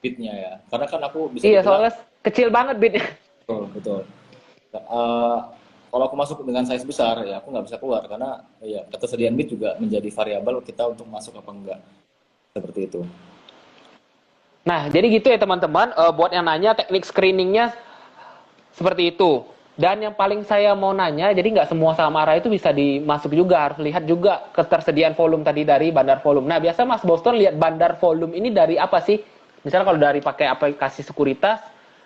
bitnya ya. Karena kan aku bisa Iya dibilang soalnya kecil banget bitnya. betul, betul. Eh, kalau aku masuk dengan size besar ya aku nggak bisa keluar karena ya ketersediaan bit juga menjadi variabel kita untuk masuk apa enggak seperti itu. Nah, jadi gitu ya teman-teman. Buat yang nanya teknik screeningnya seperti itu. Dan yang paling saya mau nanya, jadi nggak semua saham arah itu bisa dimasuk juga, harus lihat juga ketersediaan volume tadi dari bandar volume. Nah, biasa Mas Boston lihat bandar volume ini dari apa sih? Misalnya kalau dari pakai aplikasi sekuritas,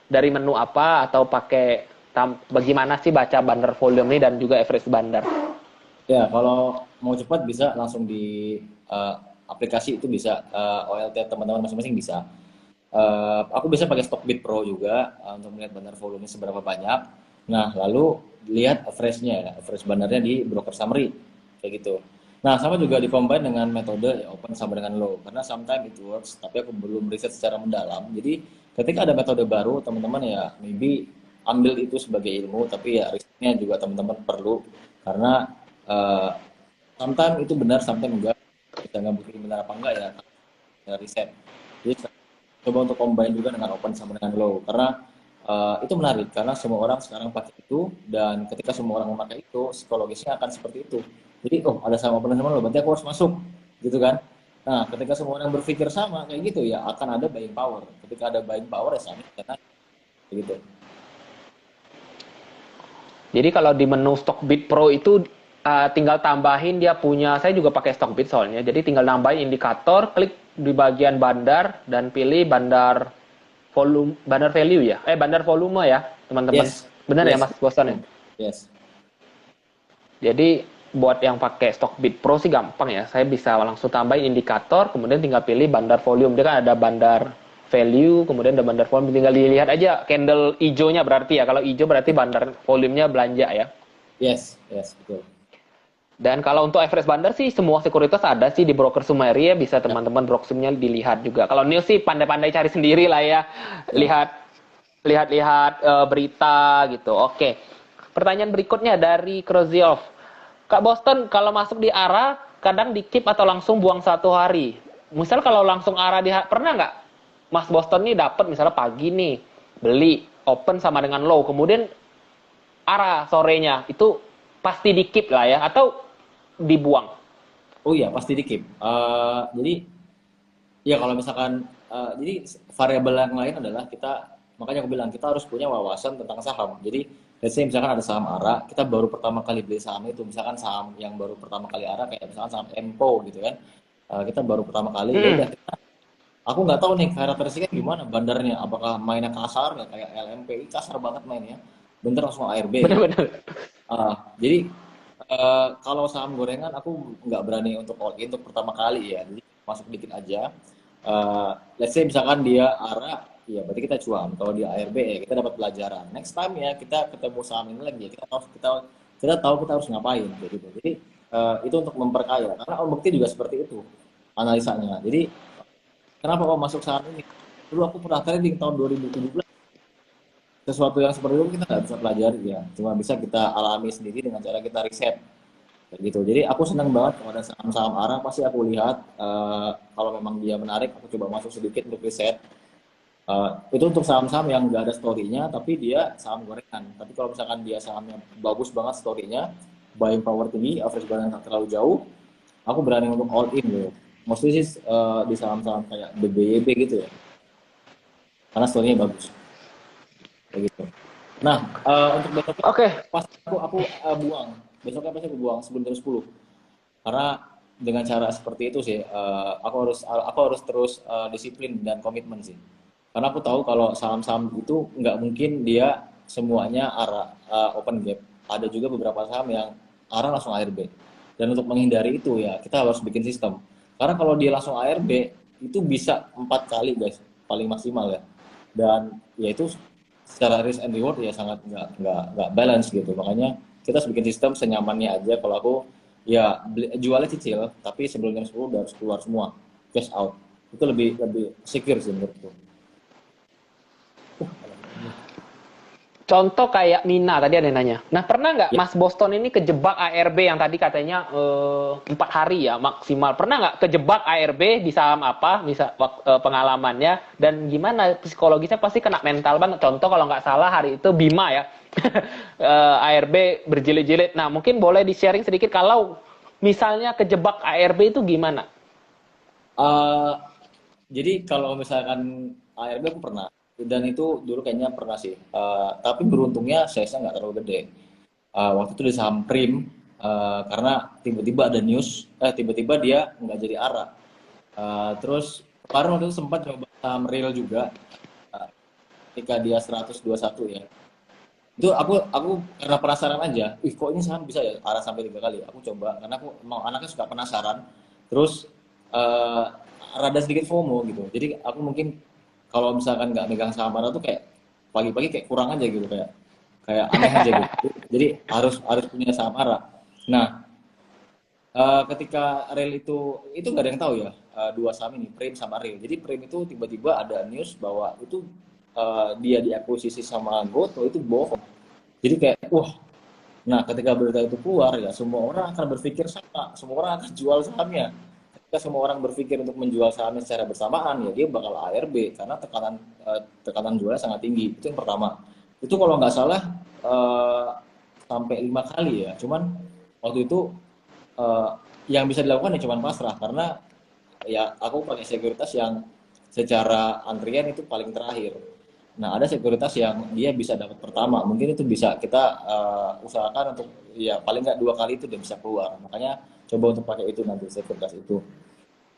dari menu apa, atau pakai bagaimana sih baca bandar volume ini dan juga average bandar? Ya, kalau mau cepat bisa langsung di eh, aplikasi itu bisa OLT teman-teman masing-masing bisa. Aku bisa pakai Stockbit Pro juga untuk melihat bandar volume seberapa banyak. Nah, lalu lihat average-nya ya, average bandarnya di broker summary kayak gitu. Nah, sama juga di-combine dengan metode ya, open sama dengan low karena sometimes it works, tapi aku belum riset secara mendalam. Jadi, ketika ada metode baru, teman-teman ya maybe ambil itu sebagai ilmu, tapi ya risetnya juga teman-teman perlu karena eh, sometimes itu benar, sometimes enggak. Kita nggak buktiin benar apa enggak ya riset. Jadi coba untuk combine juga dengan open sama dengan low karena itu menarik karena semua orang sekarang pakai itu dan ketika semua orang memakai itu psikologisnya akan seperti itu. Jadi oh ada sama open sama low berarti aku harus masuk gitu kan. Nah ketika semua orang berpikir sama kayak gitu ya akan ada buying power. Ketika ada buying power ya sama karena gitu. Jadi kalau di menu Stockbit Pro itu tinggal tambahin dia punya, saya juga pakai Stockbit soalnya. Jadi tinggal nambahin indikator, klik di bagian bandar dan pilih bandar volume, bandar value ya. Bandar volume ya, teman-teman. Yes, Benar ya yes, Mas Bosan ya? yes. Jadi buat yang pakai Stockbit Pro sih gampang ya. Saya bisa langsung tambahin indikator, kemudian tinggal pilih bandar volume. Dia kan ada bandar value, kemudian ada bandar volume. Tinggal dilihat aja candle hijaunya berarti ya. Kalau hijau berarti bandar volumenya belanja ya. Yes, yes, betul. Dan kalau untuk average bandar sih semua sekuritas ada sih di broker Sumeria, bisa Ya, teman-teman brokernya dilihat juga. Kalau news sih pandai-pandai cari sendiri lah ya. ya. Lihat lihat berita gitu. Oke. Pertanyaan berikutnya dari Kroziov. Kak Boston, kalau masuk di ARA kadang di keep atau langsung buang satu hari. Misal kalau langsung ARA pernah nggak Mas Boston nih dapat misalnya pagi nih beli open sama dengan low, kemudian ARA sorenya itu pasti di keep lah ya atau dibuang. Oh iya pasti di keep. Jadi ya kalau misalkan jadi variabel yang lain adalah kita makanya aku bilang kita harus punya wawasan tentang saham. Jadi let's say misalkan ada saham ARA, kita baru pertama kali beli saham itu, misalkan saham yang baru pertama kali ARA kayak misalkan saham Empo gitu kan. Kita baru pertama kali ya udah aku nggak tahu nih karakteristiknya gimana bandarnya, apakah mainnya kasar nggak kayak LMPI kasar banget mainnya, bentar langsung ARB gitu. Bener-bener. Jadi kalau saham gorengan aku nggak berani untuk all in untuk pertama kali ya, jadi masuk dikit aja. Let's say misalkan dia ARA, ya berarti kita cuan. Kalau dia ARB ya kita dapat pelajaran. Next time ya kita ketemu saham ini lagi ya kita tahu kita harus ngapain kayak gitu. Jadi itu untuk memperkaya karena Om Bekti juga seperti itu analisanya. Jadi kenapa Om masuk saham ini? Dulu aku pernah trading tahun 2017 sesuatu yang seperti itu kita nggak bisa pelajari ya, cuma bisa kita alami sendiri dengan cara kita riset kayak gitu. Jadi aku senang banget kalau ada saham-saham ARA pasti aku lihat kalau memang dia menarik aku coba masuk sedikit untuk riset. Itu untuk saham-saham yang nggak ada story-nya tapi dia saham gorengan. Tapi kalau misalkan dia sahamnya bagus banget story-nya, buying power tinggi, average balance nggak terlalu jauh, aku berani untuk all in gitu. Mostly sih di saham-saham kayak BBYB gitu ya, karena story-nya bagus kayak gitu. Nah, untuk besoknya Oke. pasti aku buang. Besoknya pasti aku buang sebelum jam 10. Karena dengan cara seperti itu sih, aku harus terus disiplin dan komitmen sih. Karena aku tahu kalau saham-saham itu nggak mungkin dia semuanya arah open gap. Ada juga beberapa saham yang arah langsung ARB. Dan untuk menghindari itu ya kita harus bikin sistem. Karena kalau dia langsung ARB itu bisa 4 kali guys, paling maksimal ya. dan ya itu secara risk and reward ya sangat nggak balance gitu. Makanya kita harus bikin sistem senyamannya aja. Kalau aku ya jualnya cicil, tapi sebelum jam 10 udah harus keluar semua, cash out. Itu lebih lebih secure sih menurutku. Contoh kayak Mina tadi ada yang nanya. Nah, pernah nggak Ya, Mas Boston ini kejebak ARB yang tadi katanya 4 hari ya maksimal? Pernah nggak kejebak ARB di saham apa, bisa pengalamannya dan gimana psikologisnya pasti kena mental banget. Contoh kalau nggak salah hari itu Bima ya, ARB berjilid-jilid. Nah, mungkin boleh di-sharing sedikit kalau misalnya kejebak ARB itu gimana? eh, jadi kalau misalkan ARB aku pernah, dan itu dulu kayaknya pernah sih. Tapi beruntungnya size-nya nggak terlalu gede. Waktu itu di saham Prim, karena tiba-tiba ada news, tiba-tiba dia nggak jadi ARA. Terus kemarin waktu itu sempat coba saham Real juga, eh, ketika dia 121 ya. Itu aku karena penasaran aja, ih kok ini saham bisa ya ARA sampai 3 kali. Aku coba karena aku mau anaknya suka penasaran. Terus eh, rada sedikit FOMO gitu. Jadi aku mungkin kalau misalkan nggak megang saham ARA tuh kayak pagi-pagi kayak kurang aja gitu, kayak kayak aneh aja gitu. Jadi harus harus punya saham ARA. Nah, ketika Rail itu nggak ada yang tahu ya, dua saham ini Prime sama Rail. Jadi Prime itu tiba-tiba ada news bahwa itu dia diakuisisi sama Goto, itu bohong. Jadi kayak wah, nah ketika berita itu keluar ya semua orang akan berpikir sama, semua orang akan jual sahamnya. Ketika semua orang berpikir untuk menjual sahamnya secara bersamaan ya dia bakal ARB karena tekanan jualnya sangat tinggi. Itu yang pertama. Itu kalau nggak salah eh, sampai 5 kali ya. Cuman waktu itu eh, yang bisa dilakukan ya cuman pasrah karena ya aku pakai sekuritas yang secara antrian itu paling terakhir. Nah, ada sekuritas yang dia bisa dapat pertama. Mungkin itu bisa kita usahakan untuk ya paling nggak 2 kali itu dia bisa keluar. Makanya coba untuk pakai itu nanti sekuritas itu.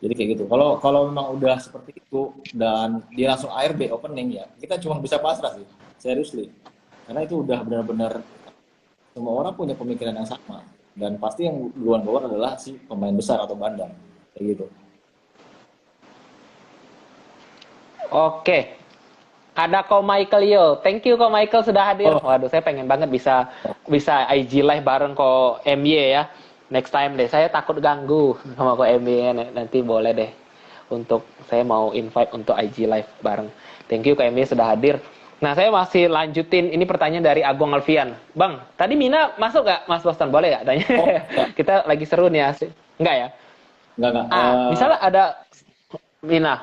Jadi kayak gitu. Kalau kalau memang udah seperti itu dan dia langsung ARB opening ya, kita cuma bisa pasrah sih. Seriously. Karena itu udah benar-benar semua orang punya pemikiran yang sama. Dan pasti yang duluan keluar adalah si pemain besar atau bandar. Kayak gitu. Oke. Ada Ko Michael Yo. Thank you Ko Michael sudah hadir. Oh, Waduh, saya pengen banget bisa bisa IG live bareng Ko MY ya. Next time deh. Saya takut ganggu sama Ko MY. Nanti boleh deh untuk saya mau invite untuk IG live bareng. Thank you Ko MY sudah hadir. Nah, saya masih lanjutin ini pertanyaan dari Agung Alfian. Bang, tadi Mina masuk gak Mas Boston? Boleh gak tanya? oh, enggak, Kita lagi seru nih asik. Enggak ya? enggak. Misalnya ada Mina.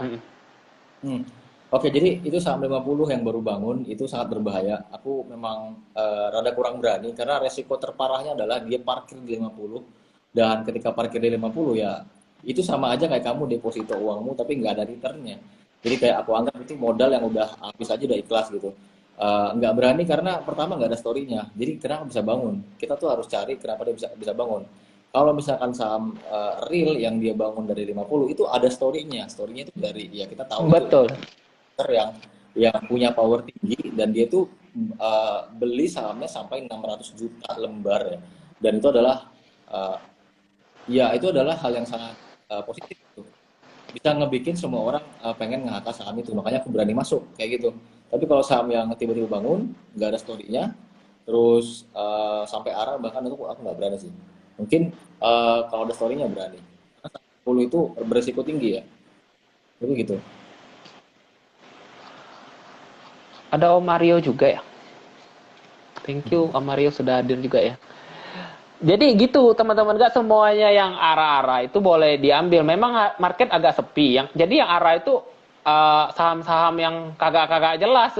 Hmm. Oke, jadi itu saham 50 yang baru bangun itu sangat berbahaya. Aku memang rada kurang berani karena resiko terparahnya adalah dia parkir di 50 dan ketika parkir di 50 ya itu sama aja kayak kamu deposito uangmu tapi nggak ada returnnya. Jadi kayak aku anggap itu modal yang udah habis aja udah ikhlas gitu. Nggak berani karena pertama nggak ada story-nya. Jadi kenapa bisa bangun? Kita tuh harus cari kenapa dia bisa bisa bangun. Kalau misalkan saham real yang dia bangun dari 50 itu ada story-nya. Story-nya itu dari ya kita tahu itu Betul. yang punya power tinggi dan dia tuh beli sahamnya sampai 600 juta lembar ya. Dan itu adalah uh, ya itu adalah hal yang sangat positif gitu. Bisa ngebikin semua orang pengen ngangkat saham itu. Makanya aku berani masuk kayak gitu. Tapi kalau saham yang tiba-tiba bangun nggak ada story-nya terus sampai arah bahkan itu aku nggak berani sih. Mungkin kalau ada story-nya berani. Karena saham 10 itu beresiko tinggi ya. Jadi gitu. Ada Om Mario juga ya. Thank you Om Mario sudah hadir juga ya. Jadi gitu teman-teman, gak semuanya yang arah-arah itu boleh diambil. Memang market agak sepi. Jadi yang arah itu saham-saham yang kagak-kagak jelas.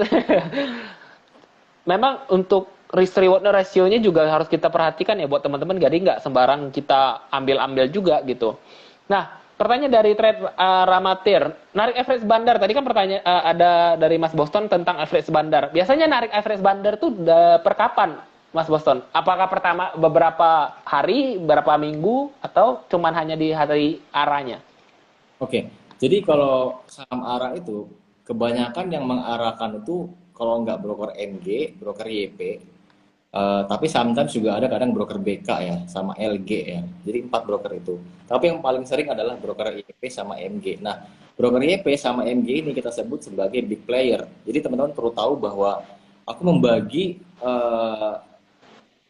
Memang untuk risk reward rasionya juga harus kita perhatikan ya buat teman-teman. Jadi nggak sembarang kita ambil-ambil juga gitu. Nah, pertanyaan dari Trade Ramatir, narik average bandar. Tadi kan pertanyaan ada dari Mas Boston tentang average bandar. Biasanya narik average bandar tuh per kapan, Mas Boston? Apakah pertama beberapa hari, beberapa minggu, atau cuman hanya di hari arahnya? Oke, jadi kalau saham ARA itu kebanyakan yang mengarahkan itu kalau nggak broker NG, broker YP, tapi sometimes juga ada kadang broker BK ya, sama LG ya. Jadi 4 broker itu. Tapi yang paling sering adalah broker YP sama MG. Nah, broker YP sama MG ini kita sebut sebagai big player. Jadi teman-teman perlu tahu bahwa aku membagi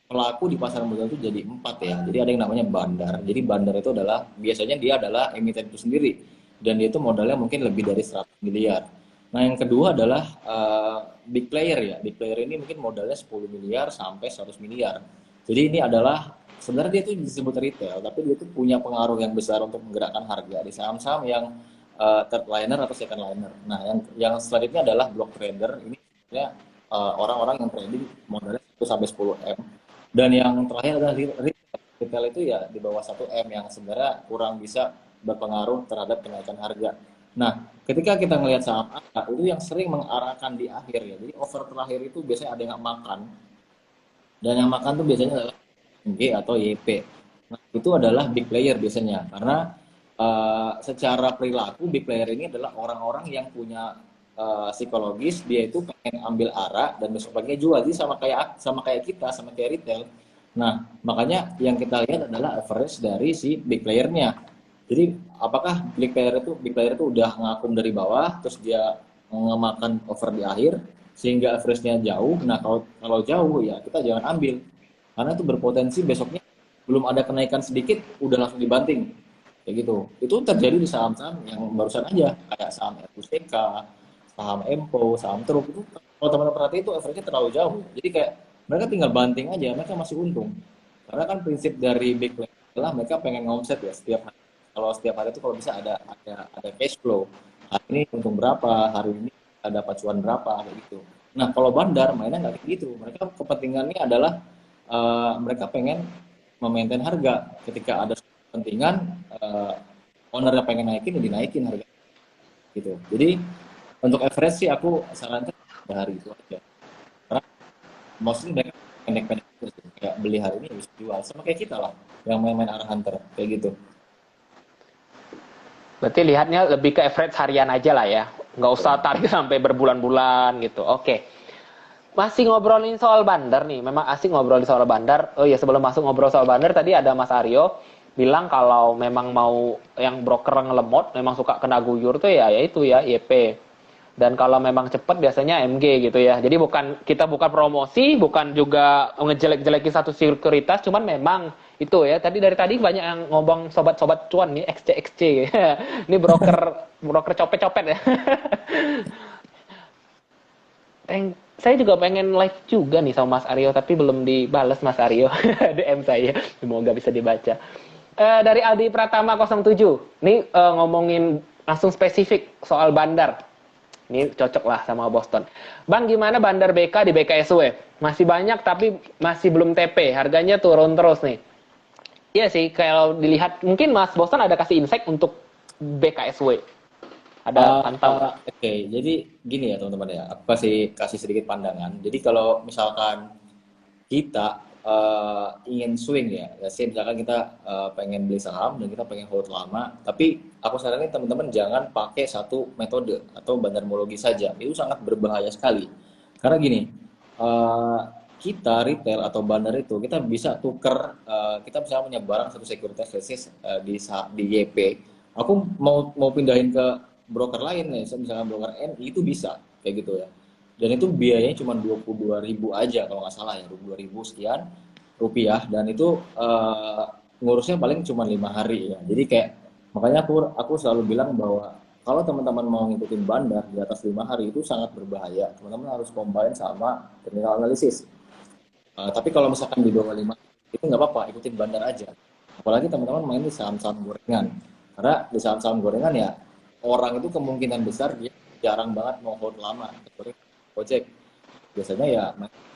pelaku di pasar modal itu jadi 4 ya. Jadi ada yang namanya bandar. Jadi bandar itu adalah biasanya dia adalah emiten itu sendiri dan dia itu modalnya mungkin lebih dari 100 miliar. Nah, yang kedua adalah big player ya. Big player ini mungkin modalnya 10 miliar sampai 100 miliar. Jadi ini adalah sebenarnya dia itu disebut retail, tapi dia itu punya pengaruh yang besar untuk menggerakkan harga di saham-saham yang third liner atau second liner. Nah, yang selanjutnya adalah block trader. Ini sebenarnya orang-orang yang trading modalnya 1 sampai 10 M. Dan yang terakhir adalah retail. Retail itu ya di bawah 1 M yang sebenarnya kurang bisa berpengaruh terhadap kenaikan harga. Nah, ketika kita melihat saham A, itu yang sering mengarahkan di akhir ya. Jadi over terakhir itu biasanya ada yang nggak makan. Dan yang makan tuh biasanya adalah MG atau YP. Nah, itu adalah big player biasanya. Karena secara perilaku big player ini adalah orang-orang yang punya psikologis, dia itu pengen ambil arah dan besok paginya jual. Jadi sama kayak kita, sama kayak retail. Nah, makanya yang kita lihat adalah average dari si big player-nya. Jadi apakah big player itu udah ngakum dari bawah, terus dia ngemakan over di akhir, sehingga average-nya jauh. Nah, kalau jauh ya kita jangan ambil, karena itu berpotensi besoknya belum ada kenaikan sedikit, udah langsung dibanting. Kayak gitu. Itu terjadi di saham-saham yang barusan aja, kayak saham RUCK, saham Empo, saham Truk itu kalau teman-teman perhatikan itu average-nya terlalu jauh. Jadi kayak mereka tinggal banting aja, mereka masih untung. Karena kan prinsip dari big player adalah mereka pengen ngomset ya setiap hari. Kalau setiap hari itu kalau bisa ada cash flow. Hari ini untung berapa, hari ini ada pacuan berapa kayak gitu. Nah, kalau bandar mainnya nggak kayak gitu. Mereka kepentingannya adalah mereka pengen memaintain harga. Ketika ada kepentingan ownernya pengen naikin, ya dinaikin harga gitu. Jadi untuk average sih aku sarankan hari itu aja. Karena mostly mereka pendek-pendek terus kayak beli hari ini bisa jual sama kayak kita lah yang main-main arah hunter kayak gitu. Berarti lihatnya lebih ke average harian aja lah ya. Nggak usah tarik sampai berbulan-bulan gitu. Oke. Masih ngobrolin soal bandar nih. Memang asik ngobrolin soal bandar. Oh iya, sebelum masuk ngobrol soal bandar, tadi ada Mas Aryo bilang kalau memang mau yang broker ngelemot, memang suka kena guyur tuh ya itu ya YP. Dan kalau memang cepat biasanya MG gitu ya. Jadi kita bukan promosi, bukan juga ngejelek-jelekin satu sekuritas, cuman memang itu ya. Dari tadi banyak yang ngomong sobat-sobat cuan nih XC. Ini broker copet-copet ya. Saya juga pengen live juga nih sama Mas Aryo, tapi belum dibales Mas Aryo. DM saya, semoga bisa dibaca. Dari Aldi Pratama 07, ini ngomongin langsung spesifik soal bandar. Ini cocok lah sama Boston. Bang, gimana bandar BK di BKSW? Masih banyak tapi masih belum TP. Harganya turun terus nih. Iya sih, kalau dilihat, mungkin Mas Boston ada kasih insight untuk BKSW. Ada pantau. Oke, jadi gini ya teman-teman ya, aku kasih sedikit pandangan. Jadi kalau misalkan kita ingin swing ya, misalkan kita pengen beli saham dan kita pengen hold lama, tapi aku saranin teman-teman jangan pakai satu metode atau bandarmologi saja, itu sangat berbahaya sekali. Karena gini, kita retail atau bandar itu kita bisa tuker, kita bisa punya barang satu sekuritas basis di YP. Aku mau pindahin ke broker lain nih, misalnya broker NI itu bisa kayak gitu ya. Dan itu biayanya cuma 22.000 aja kalau nggak salah ya, 22.000 sekian rupiah dan itu ngurusnya paling cuma 5 hari ya. Jadi kayak makanya aku selalu bilang bahwa kalau teman-teman mau ngikutin bandar di atas 5 hari itu sangat berbahaya. Teman-teman harus combine sama technical analysis. Tapi kalau misalkan di bawah 5 itu nggak apa-apa, ikutin bandar aja. Apalagi teman-teman main di saham-saham gorengan. Karena di saham-saham gorengan ya orang itu kemungkinan besar dia jarang banget mau hold lama. Gojek biasanya ya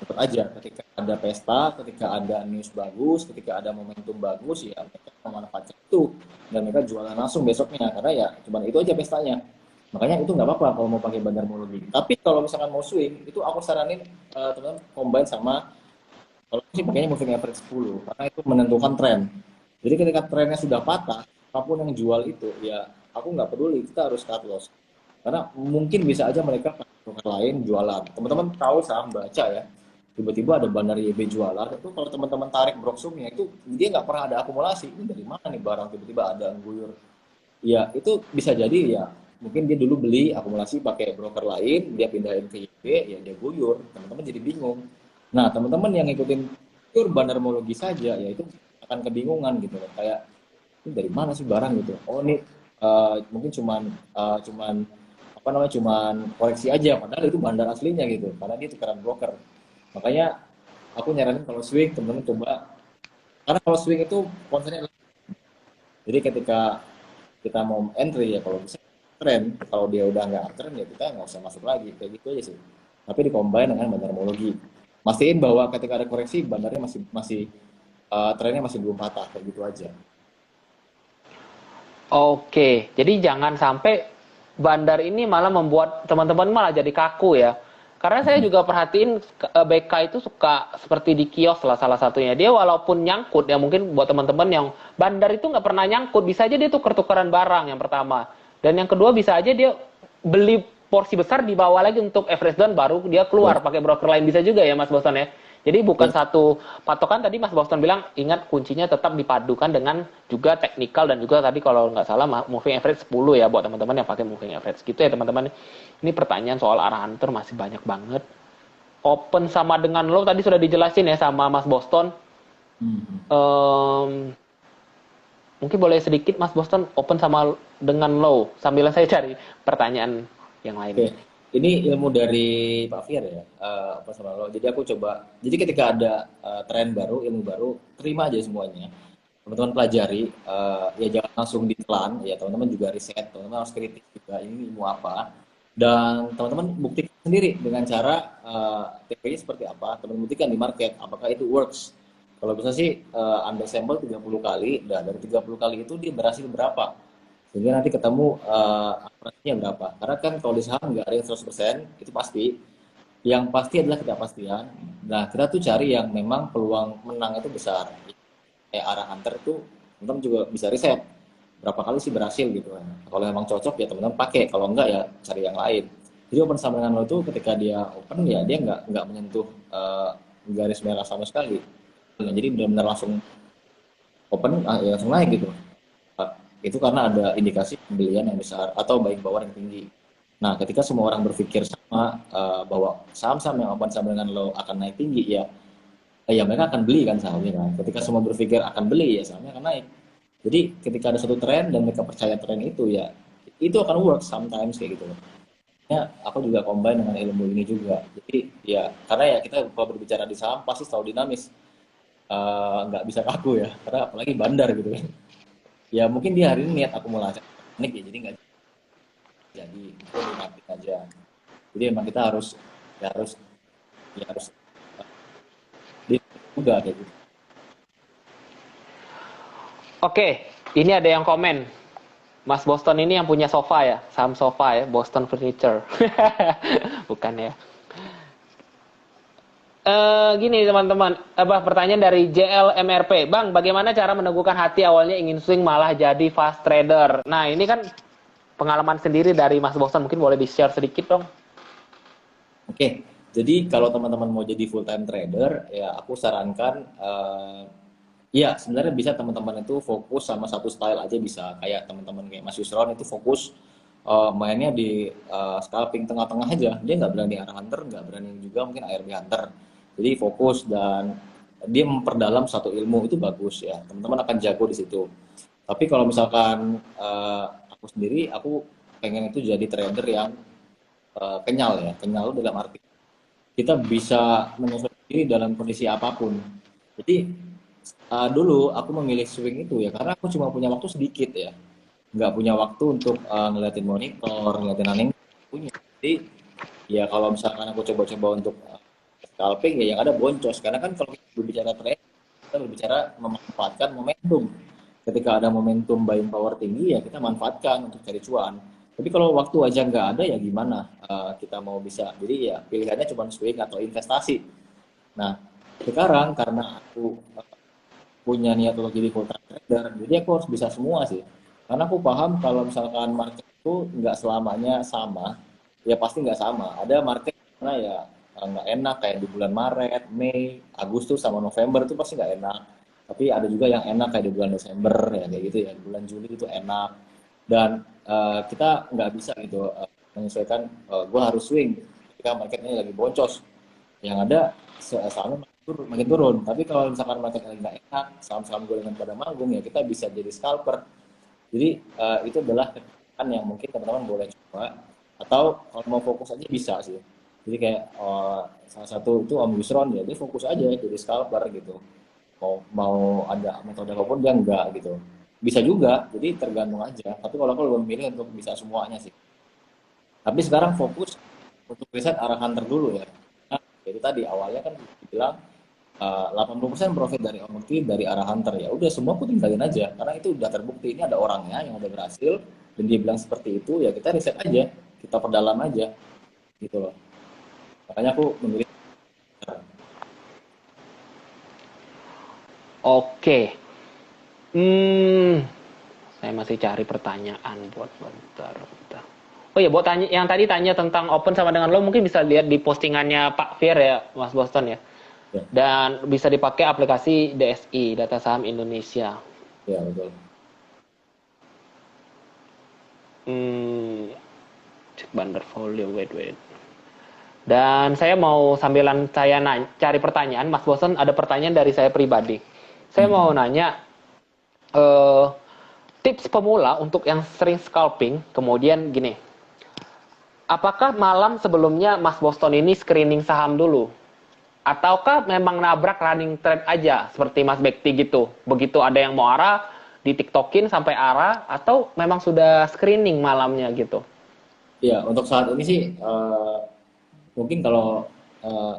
tetap aja ketika ada pesta, ketika ada news bagus, ketika ada momentum bagus ya mereka memanfaatkan itu dan mereka jualan langsung besoknya karena ya cuma itu aja pestanya. Makanya itu nggak apa-apa kalau mau pakai bandarmologi. Tapi kalau misalkan mau swing itu aku saranin teman-teman combine sama kalau sih pakainya moving average 10 karena itu menentukan tren. Jadi ketika trennya sudah patah, apapun yang jual itu ya aku nggak peduli, kita harus cut loss. Karena mungkin bisa aja mereka broker lain jualan. Teman-teman tahu saham baca ya, tiba-tiba ada bandar YB jualan, itu kalau teman-teman tarik broksumnya itu dia nggak pernah ada akumulasi. Ini dari mana nih barang tiba-tiba ada guyur? Ya itu bisa jadi ya mungkin dia dulu beli akumulasi pakai broker lain, dia pindahin ke YB, ya dia guyur, teman-teman jadi bingung. Nah, teman-teman yang ngikutin pure bandarmologi saja, ya itu akan kebingungan gitu loh. Kayak, ini dari mana sih barang gitu? Oh, ini mungkin cuman apa namanya, cuman koreksi aja, padahal itu bandar aslinya gitu, karena dia tukaran broker. Makanya aku nyaranin kalau swing, teman-teman coba, karena kalau swing itu konsennya, jadi ketika kita mau entry ya kalau bisa tren, kalau dia udah nggak uptrend ya kita nggak usah masuk lagi, kayak gitu aja sih. Tapi dikombin dengan bandarmologi, mastiin bahwa ketika ada koreksi bandarnya masih masih trennya masih belum patah, kayak gitu aja. Oke, jadi jangan sampai bandar ini malah membuat teman-teman malah jadi kaku ya. Karena saya juga perhatiin BK itu suka seperti di kios lah salah satunya. Dia walaupun nyangkut ya mungkin buat teman-teman yang bandar itu nggak pernah nyangkut, bisa aja dia tuh tuker-tukeran barang yang pertama. Dan yang kedua bisa aja dia beli porsi besar dibawa lagi untuk average down baru dia keluar pakai broker lain bisa juga ya Mas Boston ya. Jadi bukan Betul. satu patokan tadi Mas Boston bilang ingat kuncinya tetap dipadukan dengan juga teknikal dan juga tadi kalau nggak salah moving average 10 ya buat teman-teman yang pakai moving average gitu ya teman-teman. Ini pertanyaan soal arah hunter masih banyak banget. Open sama dengan low tadi sudah dijelasin ya sama Mas Boston. Hmm. Mungkin boleh sedikit Mas Boston open sama dengan low sambil saya cari pertanyaan yang Oke, lainnya. ini ilmu dari Pak Fir ya, apa sama lo. Jadi aku coba, jadi ketika ada tren baru, ilmu baru, terima aja semuanya. Teman-teman pelajari, ya jangan langsung ditelan, ya teman-teman juga riset, teman-teman harus kritik juga ini ilmu apa. Dan teman-teman buktikan sendiri dengan cara teorinya seperti apa, teman-teman buktikan di market, apakah itu works. Kalau bisa sih Anda sampel 30 kali, dan dari 30 kali itu dia berhasil berapa. Sehingga nanti ketemu akurasinya berapa. Karena kan kalau di saham nggak ada yang 100%, itu pasti. Yang pasti adalah ketidakpastian. Nah, kita tuh cari yang memang peluang menang itu besar. Kayak arah hunter itu, teman-teman juga bisa riset. Berapa kali sih berhasil gitu kan. Kalau memang cocok ya teman-teman pakai. Kalau enggak ya cari yang lain. Jadi open sama dengan lo itu ketika dia open ya dia nggak menyentuh garis merah sama sekali. Nah, jadi benar-benar langsung open ya langsung naik gitu. Itu karena ada indikasi pembelian yang besar atau buying power yang tinggi. Nah, ketika semua orang berpikir sama bahwa saham-saham yang open sama dengan low akan naik tinggi ya, ya mereka akan beli kan sahamnya kan. Ketika semua berpikir akan beli ya sahamnya akan naik. Jadi ketika ada satu tren dan mereka percaya tren itu ya itu akan work sometimes kayak gitu. Ya, aku juga combine dengan ilmu ini juga. Jadi ya karena ya kita kalau berbicara di saham pasti selalu dinamis. Nggak bisa kaku ya, karena apalagi bandar gitu kan. Ya mungkin dia hari ini niat akumulasi panik ya jadi nggak jadi itu dinapin aja. Jadi emang kita harus ya harus ya harus di juga kayak gitu. Oke, ini ada yang komen. Mas Boston ini yang punya sofa ya, saham sofa ya, Boston Furniture. Bukan ya. Gini teman-teman, apa pertanyaan dari JLMRP, Bang, bagaimana cara meneguhkan hati awalnya ingin swing malah jadi fast trader? Nah ini kan pengalaman sendiri dari Mas Boston, mungkin boleh di-share sedikit dong. Oke, jadi kalau teman-teman mau jadi full time trader ya aku sarankan ya sebenarnya bisa teman-teman itu fokus sama satu style aja bisa kayak teman-teman kayak Mas Yusron itu fokus mainnya di scalping tengah-tengah aja, dia nggak berani arah hunter, nggak berani juga mungkin ARB hunter, jadi fokus dan dia memperdalam satu ilmu itu bagus ya, teman-teman akan jago di situ. Tapi kalau misalkan aku sendiri aku pengen itu jadi trader yang kenyal ya, kenyal dalam arti kita bisa menyesuaikan diri dalam kondisi apapun. Jadi dulu aku memilih swing itu ya karena aku cuma punya waktu sedikit ya, nggak punya waktu untuk ngeliatin monitor, ngeliatin running punya. Jadi ya kalau misalkan aku coba-coba untuk scalping ya yang ada boncos karena kan kalau kita berbicara trade kita berbicara memanfaatkan momentum. Ketika ada momentum buying power tinggi ya kita manfaatkan untuk cari cuan. Tapi kalau waktu aja nggak ada ya gimana kita mau bisa. Jadi ya pilihannya cuma swing atau investasi. Nah sekarang karena aku punya niat untuk jadi full time trader, jadi aku harus bisa semua sih. Karena aku paham kalau misalkan market itu nggak selamanya sama, ya pasti nggak sama. Ada market mana ya nggak enak kayak di bulan Maret, Mei, Agustus sama November itu pasti nggak enak. Tapi ada juga yang enak kayak di bulan Desember ya kayak gitu ya. Bulan Juli itu enak. dan kita nggak bisa gitu menyesuaikan gue harus swing ketika marketnya lagi boncos, yang ada sahamnya makin turun. Tapi kalau misalkan market lagi nggak enak, saham-saham gorengan pada manggung, ya kita bisa jadi scalper. Jadi itu adalah kebijakan yang mungkin teman-teman boleh coba, atau kalau mau fokus aja bisa sih. Jadi kayak salah satu itu Om Yusron, ya dia fokus aja jadi scalper gitu. Mau ada metode apapun dia enggak gitu. Bisa juga, jadi tergantung aja. Tapi kalau aku lebih memilih untuk bisa semuanya sih. Tapi sekarang fokus untuk riset arah hunter dulu ya. Nah, jadi tadi awalnya kan dibilang 80% profit dari omnity dari arah hunter, ya udah semua aku tinggalin aja karena itu udah terbukti, ini ada orangnya yang udah berhasil dan dia bilang seperti itu, ya kita riset aja, kita perdalam aja gitu loh. Makanya aku memilih. Oke. Hmm, saya masih cari pertanyaan buat bentar, bentar. Oh ya, buat tanya yang tadi tanya tentang open sama dengan low mungkin bisa lihat di postingannya Pak Fir ya, Mas Boston ya. Ya, Dan bisa dipakai aplikasi DSI, Data Saham Indonesia. ya betul. Hmm, cek bandar folio, wait. Dan saya mau sambilan saya cari pertanyaan, Mas Boston ada pertanyaan dari saya pribadi. Saya mau Hmm. nanya, eh, tips pemula untuk yang sering scalping, kemudian gini, apakah malam sebelumnya Mas Boston ini screening saham dulu? Ataukah memang nabrak running trade aja, seperti Mas Bekti gitu? Begitu ada yang mau arah, di tiktokin sampai arah, atau memang sudah screening malamnya gitu? Ya, untuk saat ini sih mungkin kalau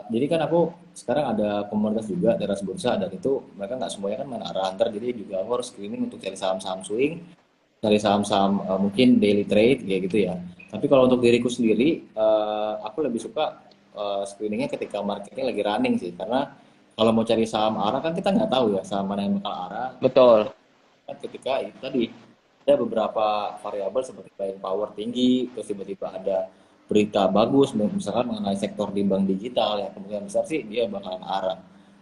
jadi kan aku sekarang ada komunitas juga teras bursa, dan itu mereka nggak semuanya kan main arah hunter, jadi juga aku harus screening untuk cari saham-saham swing, cari saham-saham mungkin daily trade kayak gitu ya. Tapi kalau untuk diriku sendiri, aku lebih suka screeningnya ketika marketnya lagi running sih, karena kalau mau cari saham arah kan kita nggak tahu ya saham mana yang bakal arah. Betul. Kan ketika itu tadi ada beberapa variabel seperti buying power tinggi, terus tiba-tiba ada berita bagus misalkan mengenai sektor di bank digital, ya kemungkinan besar sih dia bakalan arah.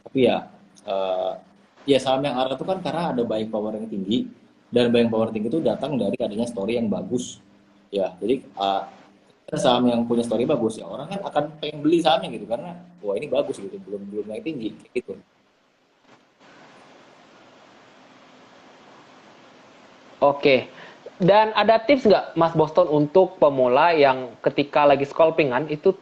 Tapi ya ya saham yang arah itu kan karena ada buying power yang tinggi, dan buying power tinggi itu datang dari adanya story yang bagus. Ya, jadi saham yang punya story bagus, ya orang kan akan pengen beli sahamnya gitu karena wah ini bagus gitu, belum belum naik tinggi kayak gitu. Oke. Dan ada tips nggak Mas Boston untuk pemula yang ketika lagi scalpingan itu,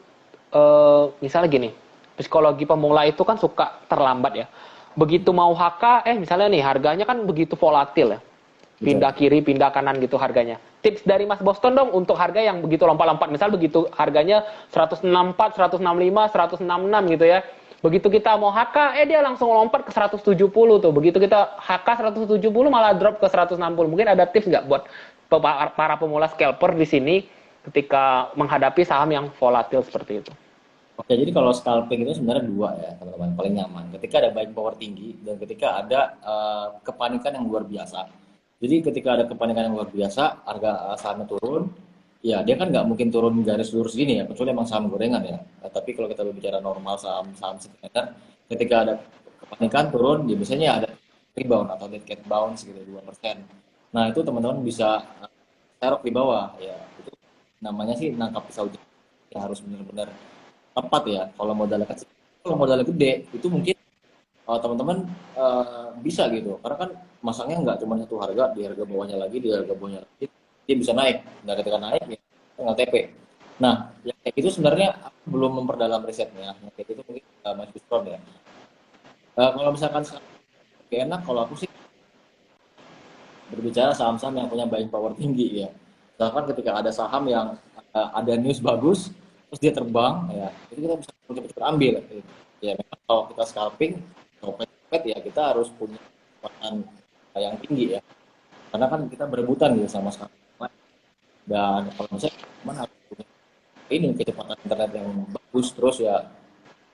misalnya gini, psikologi pemula itu kan suka terlambat ya. Begitu mau HK, misalnya nih harganya kan begitu volatil ya. Betul. Pindah kiri, pindah kanan gitu harganya. Tips dari Mas Boston dong untuk harga yang begitu lompat-lompat. Misal begitu harganya 164, 165, 166 gitu ya. Begitu kita mau HK, dia langsung lompat ke 170 tuh. Begitu kita HK 170 malah drop ke 160. Mungkin ada tips nggak buat para pemula scalper di sini ketika menghadapi saham yang volatil seperti itu? Oke, jadi kalau scalping itu sebenarnya dua ya teman-teman, paling nyaman. Ketika ada buying power tinggi dan ketika ada kepanikan yang luar biasa. Jadi ketika ada kepanikan yang luar biasa, harga sahamnya turun, ya dia kan nggak mungkin turun garis lurus gini ya, kecuali emang saham gorengan ya. Tapi kalau kita berbicara normal saham-saham sekitar, ketika ada kepanikan turun, ya biasanya ada rebound atau dead cat bounce gitu 2%. Nah itu teman-teman bisa serok di bawah ya. Itu namanya sih nangkap pisau ya, harus benar-benar tepat ya. Kalau modalnya kecil, kalau modalnya gede itu mungkin teman-teman bisa gitu, karena kan masangnya nggak cuma satu harga, di harga bawahnya lagi, di harga bawahnya lagi, dia bisa naik. Nah ketika naik ya tinggal TP. Nah yang kayak gitu sebenarnya aku belum memperdalam risetnya, yang kayak gitu mungkin masih strong ya. Kalau misalkan lebih enak, kalau aku sih berbicara saham-saham yang punya buying power tinggi ya. Misalkan ketika ada saham yang ada news bagus, terus dia terbang, ya itu kita bisa cepat-cepat ambil. Gitu. Ya memang kalau kita scalping, copet ya kita harus punya kekuatan yang tinggi ya. Karena kan kita berebutan gitu sama saham. Dan kalau misalnya teman harus punya ini kecepatan internet yang bagus, terus ya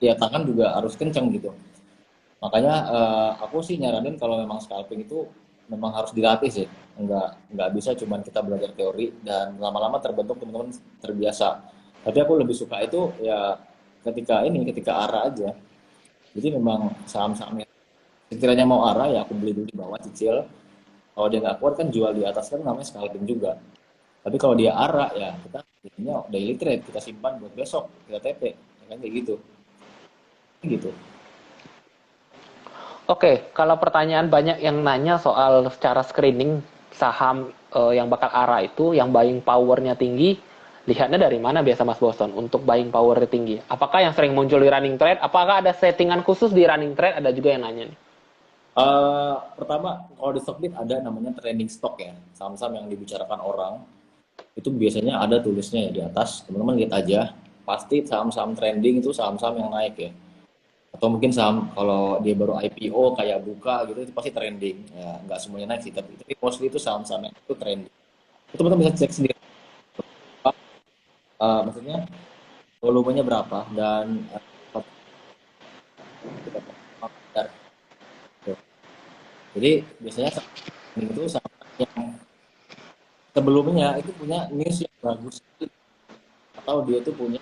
ya tangan juga harus kenceng gitu. Makanya aku sih nyaranin kalau memang scalping itu memang harus dilatih sih. Nggak bisa cuman kita belajar teori dan lama-lama terbentuk teman-teman terbiasa. Tapi aku lebih suka itu ya ketika arah aja. Jadi memang saham-saham yang sekiranya mau arah ya aku beli dulu di bawah cicil. Kalau dia nggak kuat kan jual di atas kan namanya scalping juga. Tapi kalau dia ARA ya kita jadinya daily trade, kita simpan buat besok, kita TP, ya kan kayak gitu. Gitu. Oke, kalau pertanyaan banyak yang nanya soal secara screening saham yang bakal ARA itu, yang buying powernya tinggi, lihatnya dari mana biasa Mas Boston untuk buying power tinggi? Apakah yang sering muncul di running trade? Apakah ada settingan khusus di running trade? Ada juga yang nanya nih. Pertama, kalau di Stockbit ada namanya trending stock ya, saham-saham yang dibicarakan orang. Itu biasanya ada tulisnya ya di atas, teman-teman lihat aja. Pasti saham-saham trending itu saham-saham yang naik ya. Atau mungkin saham kalau dia baru IPO kayak buka gitu itu pasti trending. Ya, nggak semuanya naik sih, tapi mostly itu saham-saham yang itu trending. Itu teman-teman bisa cek sendiri. Maksudnya volumenya berapa dan kita jadi biasanya saham itu saham yang sebelumnya itu punya news yang bagus atau dia tuh punya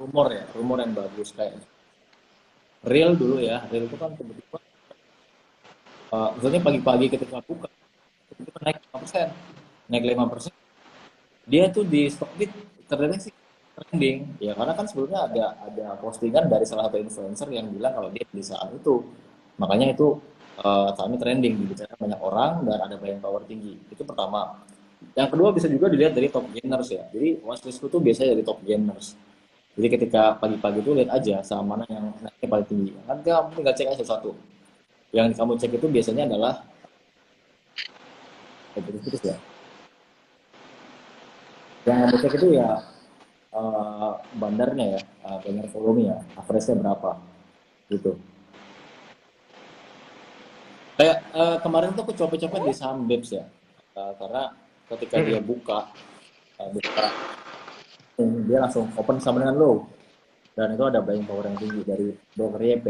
rumor yang bagus kayak real dulu ya, real itu kan tiba-tiba misalnya pagi-pagi ketika buka tiba-tiba naik 5%, naik 5%, dia tuh di Stockbit terdeteksi trending ya karena kan sebelumnya ada postingan dari salah satu influencer yang bilang kalau dia beli saham itu, makanya itu sahamnya trending dibicarakan banyak orang dan ada buying power tinggi. Itu pertama. Yang kedua bisa juga dilihat dari top gainers ya, jadi watchlist itu biasanya dari top gainers. Jadi ketika pagi-pagi itu lihat aja saham mana yang naiknya paling tinggi. Nanti kamu tinggal cek aja satu. Yang kamu cek itu biasanya adalah putus ya. Yang kamu cek itu ya bandarnya ya, bandar volume ya, average-nya berapa gitu. Kayak kemarin tuh aku coba-coba di saham BEPS ya, karena ketika dia buka dia langsung open sama dengan low dan itu ada buying power yang tinggi dari broker YP.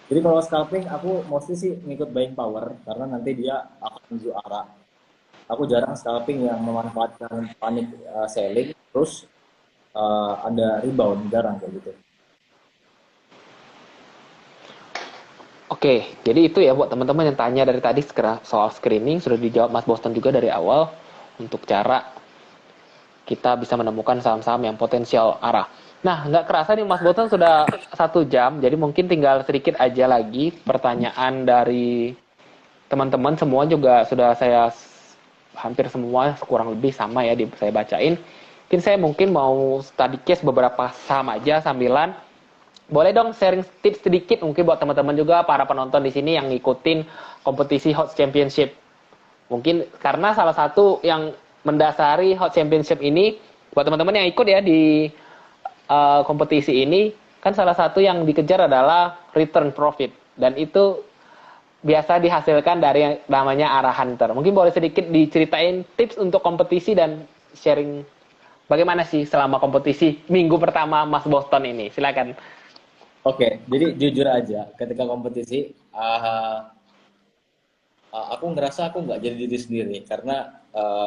Jadi kalau scalping aku mostly sih ngikut buying power karena nanti dia akan menuju arah. Aku jarang scalping yang memanfaatkan panik selling terus ada rebound, jarang kayak gitu. Oke, jadi itu ya buat teman-teman yang tanya dari tadi soal screening sudah dijawab Mas Boston juga dari awal untuk cara kita bisa menemukan saham-saham yang potensial arah. Nah, nggak kerasa nih Mas Boston sudah 1 jam, jadi mungkin tinggal sedikit aja lagi pertanyaan dari teman-teman semua juga sudah saya hampir semua kurang lebih sama ya saya bacain. Mungkin saya mau study case beberapa saham aja sambilan. Boleh dong sharing tips sedikit mungkin buat teman-teman juga para penonton di sini yang ngikutin kompetisi Hot Championship. Mungkin karena salah satu yang mendasari Hot Championship ini buat teman-teman yang ikut ya di kompetisi ini kan salah satu yang dikejar adalah return profit dan itu biasa dihasilkan dari namanya arah hunter. Mungkin boleh sedikit diceritain tips untuk kompetisi dan sharing bagaimana sih selama kompetisi minggu pertama Mas Boston ini. Silakan. Oke, jadi jujur aja, ketika kompetisi, aku ngerasa aku nggak jadi diri sendiri karena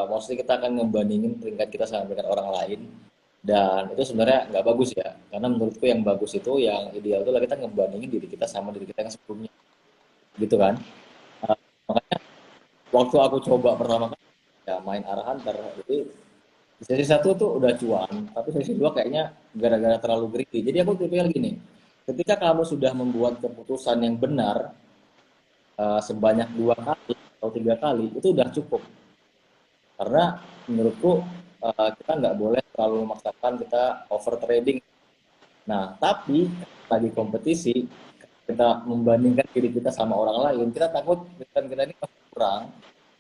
mostly kita akan ngebandingin peringkat kita sama peringkat orang lain dan itu sebenarnya nggak bagus ya karena menurutku yang bagus itu yang ideal itu lah kita ngebandingin diri kita sama diri kita yang sebelumnya gitu kan. Makanya waktu aku coba pertama kali ya main arah hunter jadi di sesi satu tuh udah cuan tapi sesi dua kayaknya gara-gara terlalu greedy jadi aku pikir gini, ketika kamu sudah membuat keputusan yang benar sebanyak 2 kali atau 3 kali itu udah cukup karena menurutku kita nggak boleh terlalu memaksakan kita over trading. Nah tapi lagi kompetisi kita membandingkan diri kita sama orang lain kita takut return kita ini masih kurang.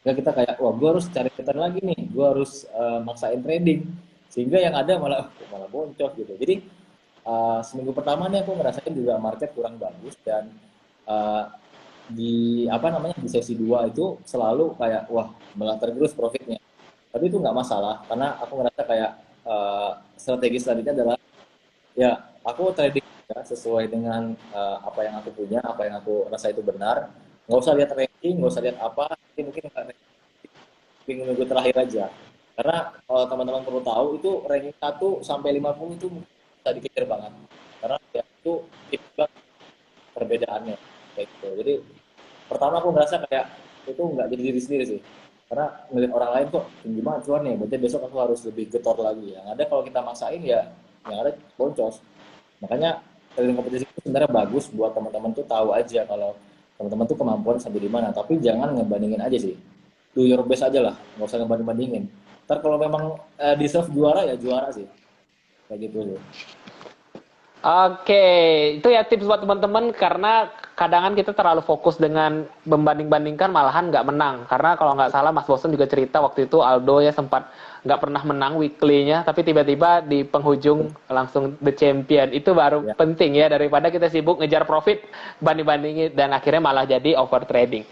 Sehingga kita kayak wah gue harus cari return lagi nih, gue harus maksain trading sehingga yang ada malah malah boncos gitu. Jadi seminggu pertama nih aku ngerasain juga market kurang bagus dan uh, di apa namanya di sesi 2 itu selalu kayak wah malah tergerus profitnya. Tapi itu nggak masalah karena aku ngerasa kayak strategi selanjutnya adalah ya aku trading ya, sesuai dengan apa yang aku punya, apa yang aku rasa itu benar. Nggak usah lihat ranking, nggak usah lihat apa, mungkin minggu-minggu terakhir aja. Karena teman-teman perlu tahu itu ranking 1 sampai 50 itu bisa dikejar banget. Karena ya, itu tipis banget perbedaannya kayak gitu. Jadi pertama aku ngerasa kayak itu nggak jadi diri sendiri sih. Karena ngeliat orang lain kok tinggi banget cuannya, berarti besok aku harus lebih getol lagi. Yang ada kalau kita maksain ya, yang ada boncos. Makanya trading kompetisi itu sebenarnya bagus buat teman-teman tuh tahu aja kalau teman-teman tuh kemampuan sampai di mana. Tapi jangan ngebandingin aja sih. Do your best aja lah, nggak usah ngebanding-bandingin. Ntar kalau memang deserve juara ya juara sih, kayak gitu sih. Oke, itu ya tips buat teman-teman karena kadang kita terlalu fokus dengan membanding-bandingkan malahan nggak menang. Karena kalau nggak salah Mas Bosen juga cerita waktu itu Aldo ya sempat nggak pernah menang weekly-nya, tapi tiba-tiba di penghujung langsung the champion. Itu baru Ya. penting ya daripada kita sibuk ngejar profit banding-bandingin dan akhirnya malah jadi over trading.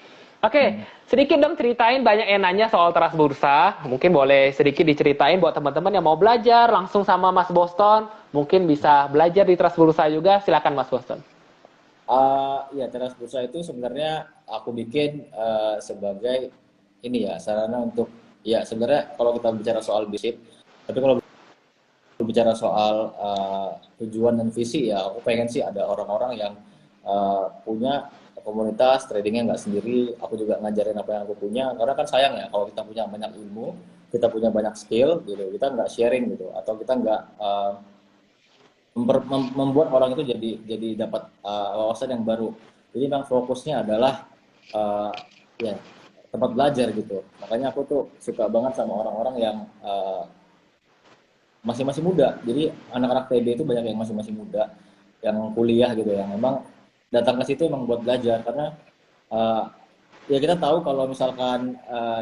Oke, Hmm. sedikit dong ceritain banyak yang nanya soal teras bursa. Mungkin boleh sedikit diceritain buat teman-teman yang mau belajar langsung sama Mas Boston. Mungkin bisa belajar di teras bursa juga. Silakan Mas Boston. Ya, teras bursa itu sebenarnya aku bikin sebagai ini ya sarana untuk ya sebenarnya kalau kita bicara soal bisnis, tapi kalau bicara soal tujuan dan visi ya aku pengen sih ada orang-orang yang punya komunitas tradingnya nggak sendiri. Aku juga ngajarin apa yang aku punya karena kan sayang ya kalau kita punya banyak ilmu, kita punya banyak skill gitu, kita nggak sharing gitu atau kita nggak membuat orang itu jadi dapat wawasan yang baru. Jadi memang fokusnya adalah uh, ya tempat belajar gitu. Makanya aku tuh suka banget sama orang-orang yang masih-masih muda. Jadi anak-anak TB itu banyak yang masih-masih muda, yang kuliah gitu yang memang datang ke situ memang buat belajar karena uh, ya kita tahu kalau misalkan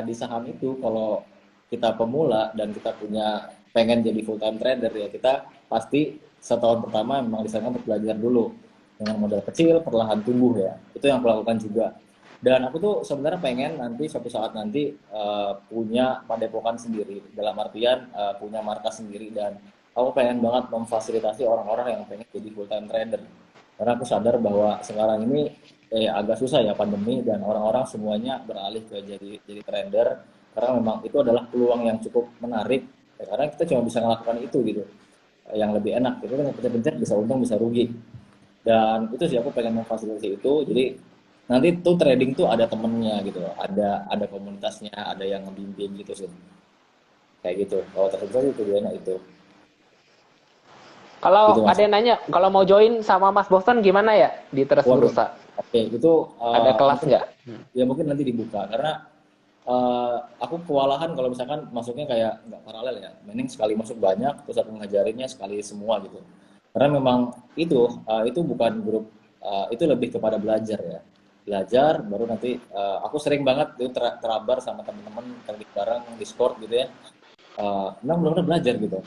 di saham itu kalau kita pemula dan kita punya pengen jadi full time trader ya kita pasti setahun pertama memang di sana untuk belajar dulu dengan modal kecil perlahan tumbuh ya itu yang aku lakukan juga dan aku tuh sebenarnya pengen nanti suatu saat nanti punya padepokan sendiri dalam artian punya markas sendiri dan aku pengen banget memfasilitasi orang-orang yang pengen jadi full time trader karena aku sadar bahwa sekarang ini agak susah ya pandemi dan orang-orang semuanya beralih ke jadi trader karena memang itu adalah peluang yang cukup menarik ya, karena kita cuma bisa melakukan itu gitu yang lebih enak itu kan pencet-pencet bisa untung bisa rugi dan itu sih aku pengen memfasilitasi itu jadi nanti tuh trading tuh ada temennya gitu ada komunitasnya ada yang ngebimbing gitu sih kayak gitu kalau terus itu tujuannya itu gitu Kalau mas. ada yang nanya, kalau mau join sama Mas Boston gimana ya di teras Waduh, bursa? oke itu Ada kelas mungkin nggak? ya mungkin nanti dibuka karena aku kewalahan kalau misalkan masuknya kayak nggak paralel ya, mending sekali masuk banyak terus aku ngajarinnya sekali semua gitu. Karena memang itu bukan grup itu lebih kepada belajar ya. Belajar baru nanti aku sering banget itu terabar sama teman-teman terlibat bareng Discord gitu ya. Memang benar-benar belajar gitu.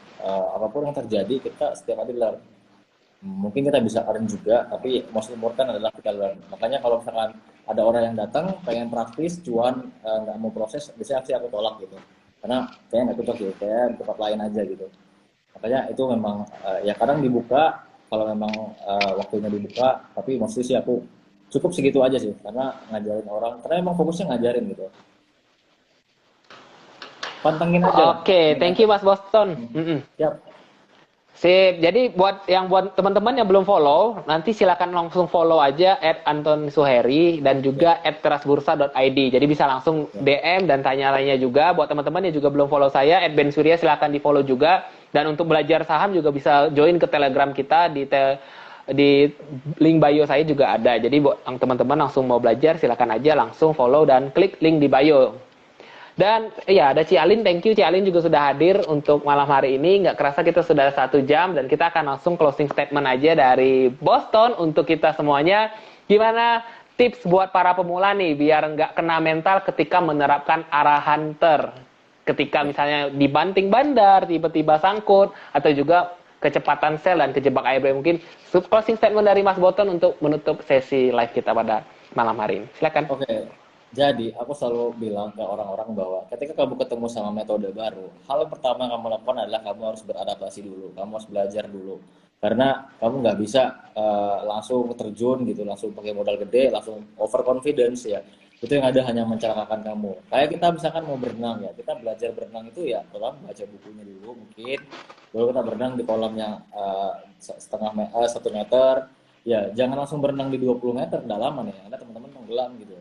Apapun yang terjadi kita setiap hari learn mungkin kita bisa earn juga tapi most important adalah kita learn makanya kalau misalkan ada orang yang datang pengen praktis cuan nggak mau proses biasanya aku tolak gitu karena kayak nggak cocok gitu kayak di tempat lain aja gitu makanya itu memang ya kadang dibuka kalau memang waktunya dibuka tapi mostly sih aku cukup segitu aja sih karena ngajarin orang karena emang fokusnya ngajarin gitu pantengin aja lah Oke, pantengin thank aja. you Mas Boston. Siap. Sip. Jadi buat teman-teman yang belum follow, nanti silakan langsung follow aja @antonsuheri dan juga @terasbursa.id. Jadi bisa langsung Ya. DM dan tanya-tanya juga. Buat teman-teman yang juga belum follow saya @bensurya silakan di follow juga. Dan untuk belajar saham juga bisa join ke Telegram kita di link bio saya juga ada. Jadi buat teman-teman langsung mau belajar silakan aja langsung follow dan klik link di bio. Dan ya ada Cialin, thank you Cialin juga sudah hadir untuk malam hari ini. Nggak kerasa kita sudah 1 jam dan kita akan langsung closing statement aja dari Boston untuk kita semuanya. Gimana tips buat para pemula nih biar nggak kena mental ketika menerapkan arahan ketika misalnya dibanting bandar, tiba-tiba sangkut atau juga kecepatan sell dan kejebak AIB mungkin closing statement dari Mas Boston untuk menutup sesi live kita pada malam hari ini. Silakan. Oke, jadi aku selalu bilang ke orang-orang bahwa ketika kamu ketemu sama metode baru, hal yang pertama yang kamu lakukan adalah kamu harus beradaptasi dulu, kamu harus belajar dulu. Karena kamu nggak bisa langsung terjun gitu, langsung pakai modal gede, langsung overconfidence ya. Itu yang ada hanya mencelakakan kamu. Kayak kita misalkan mau berenang ya, kita belajar berenang itu ya, pertama baca bukunya dulu mungkin, baru kita berenang di kolam yang 1 meter, ya jangan langsung berenang di 20 meter kedalaman ya, karena teman-teman tenggelam gitu.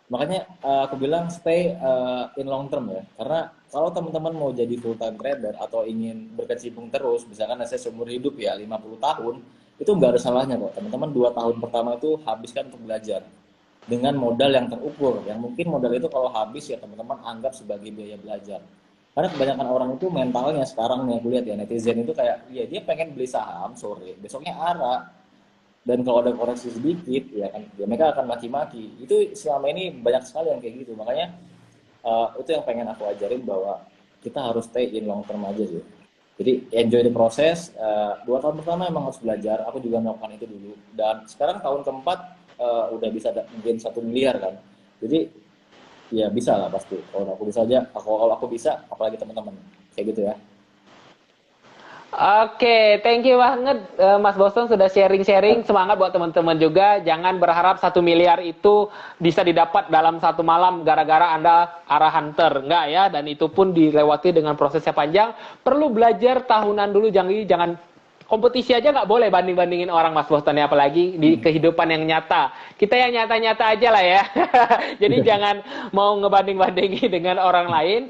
Makanya aku bilang stay in long term ya. Karena kalau teman-teman mau jadi full time trader atau ingin berkecimpung terus, misalkan saya seumur hidup ya 50 tahun, itu nggak ada salahnya kok. Teman-teman 2 tahun pertama itu habiskan untuk belajar dengan modal yang terukur. Yang mungkin modal itu kalau habis ya teman-teman anggap sebagai biaya belajar. Karena kebanyakan orang itu mentalnya sekarang nih aku lihat ya netizen itu kayak ya dia pengen beli saham sore, besoknya arah, dan kalau ada koreksi sedikit ya kan ya mereka akan maki-maki. Itu selama ini banyak sekali yang kayak gitu. Makanya itu yang pengen aku ajarin bahwa kita harus stay in long term aja sih. Jadi enjoy the process. 2 tahun pertama emang harus belajar, aku juga melakukan itu dulu, dan sekarang tahun keempat udah bisa mungkin 1 miliar kan. Jadi ya bisa lah pasti, kalau aku bisa aja, kalau aku bisa apalagi teman-teman kayak gitu ya. Oke, thank you banget Mas Boston sudah sharing-sharing. Semangat buat teman-teman juga. Jangan berharap 1 miliar itu bisa didapat dalam satu malam gara-gara Anda arah hunter. Enggak ya, dan itu pun dilewati dengan prosesnya panjang. Perlu belajar tahunan dulu, jangan kompetisi aja nggak boleh banding-bandingin orang Mas Boston ya, apalagi di kehidupan yang nyata. Kita yang nyata-nyata aja lah ya. Jadi jangan mau ngebanding-bandingin dengan orang lain.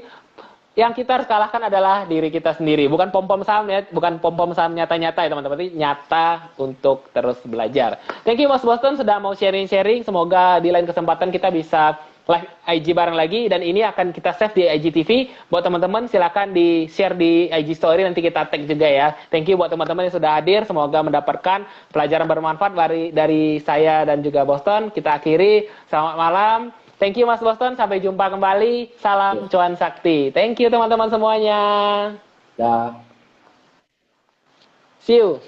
Yang kita harus kalahkan adalah diri kita sendiri, bukan pom-pom saham ya, bukan pom-pom saham nyata-nyata ya teman-teman, tapi nyata untuk terus belajar. Thank you Mas Boston sudah mau sharing-sharing. Semoga di lain kesempatan kita bisa live IG bareng lagi, dan ini akan kita save di IGTV. Buat teman-teman silakan di share di IG story, nanti kita tag juga ya. Thank you buat teman-teman yang sudah hadir, semoga mendapatkan pelajaran bermanfaat dari saya dan juga Boston. Kita akhiri, selamat malam. Thank you Mas Boston, sampai jumpa kembali. Salam cuan sakti. Thank you teman-teman semuanya. Ya. See you.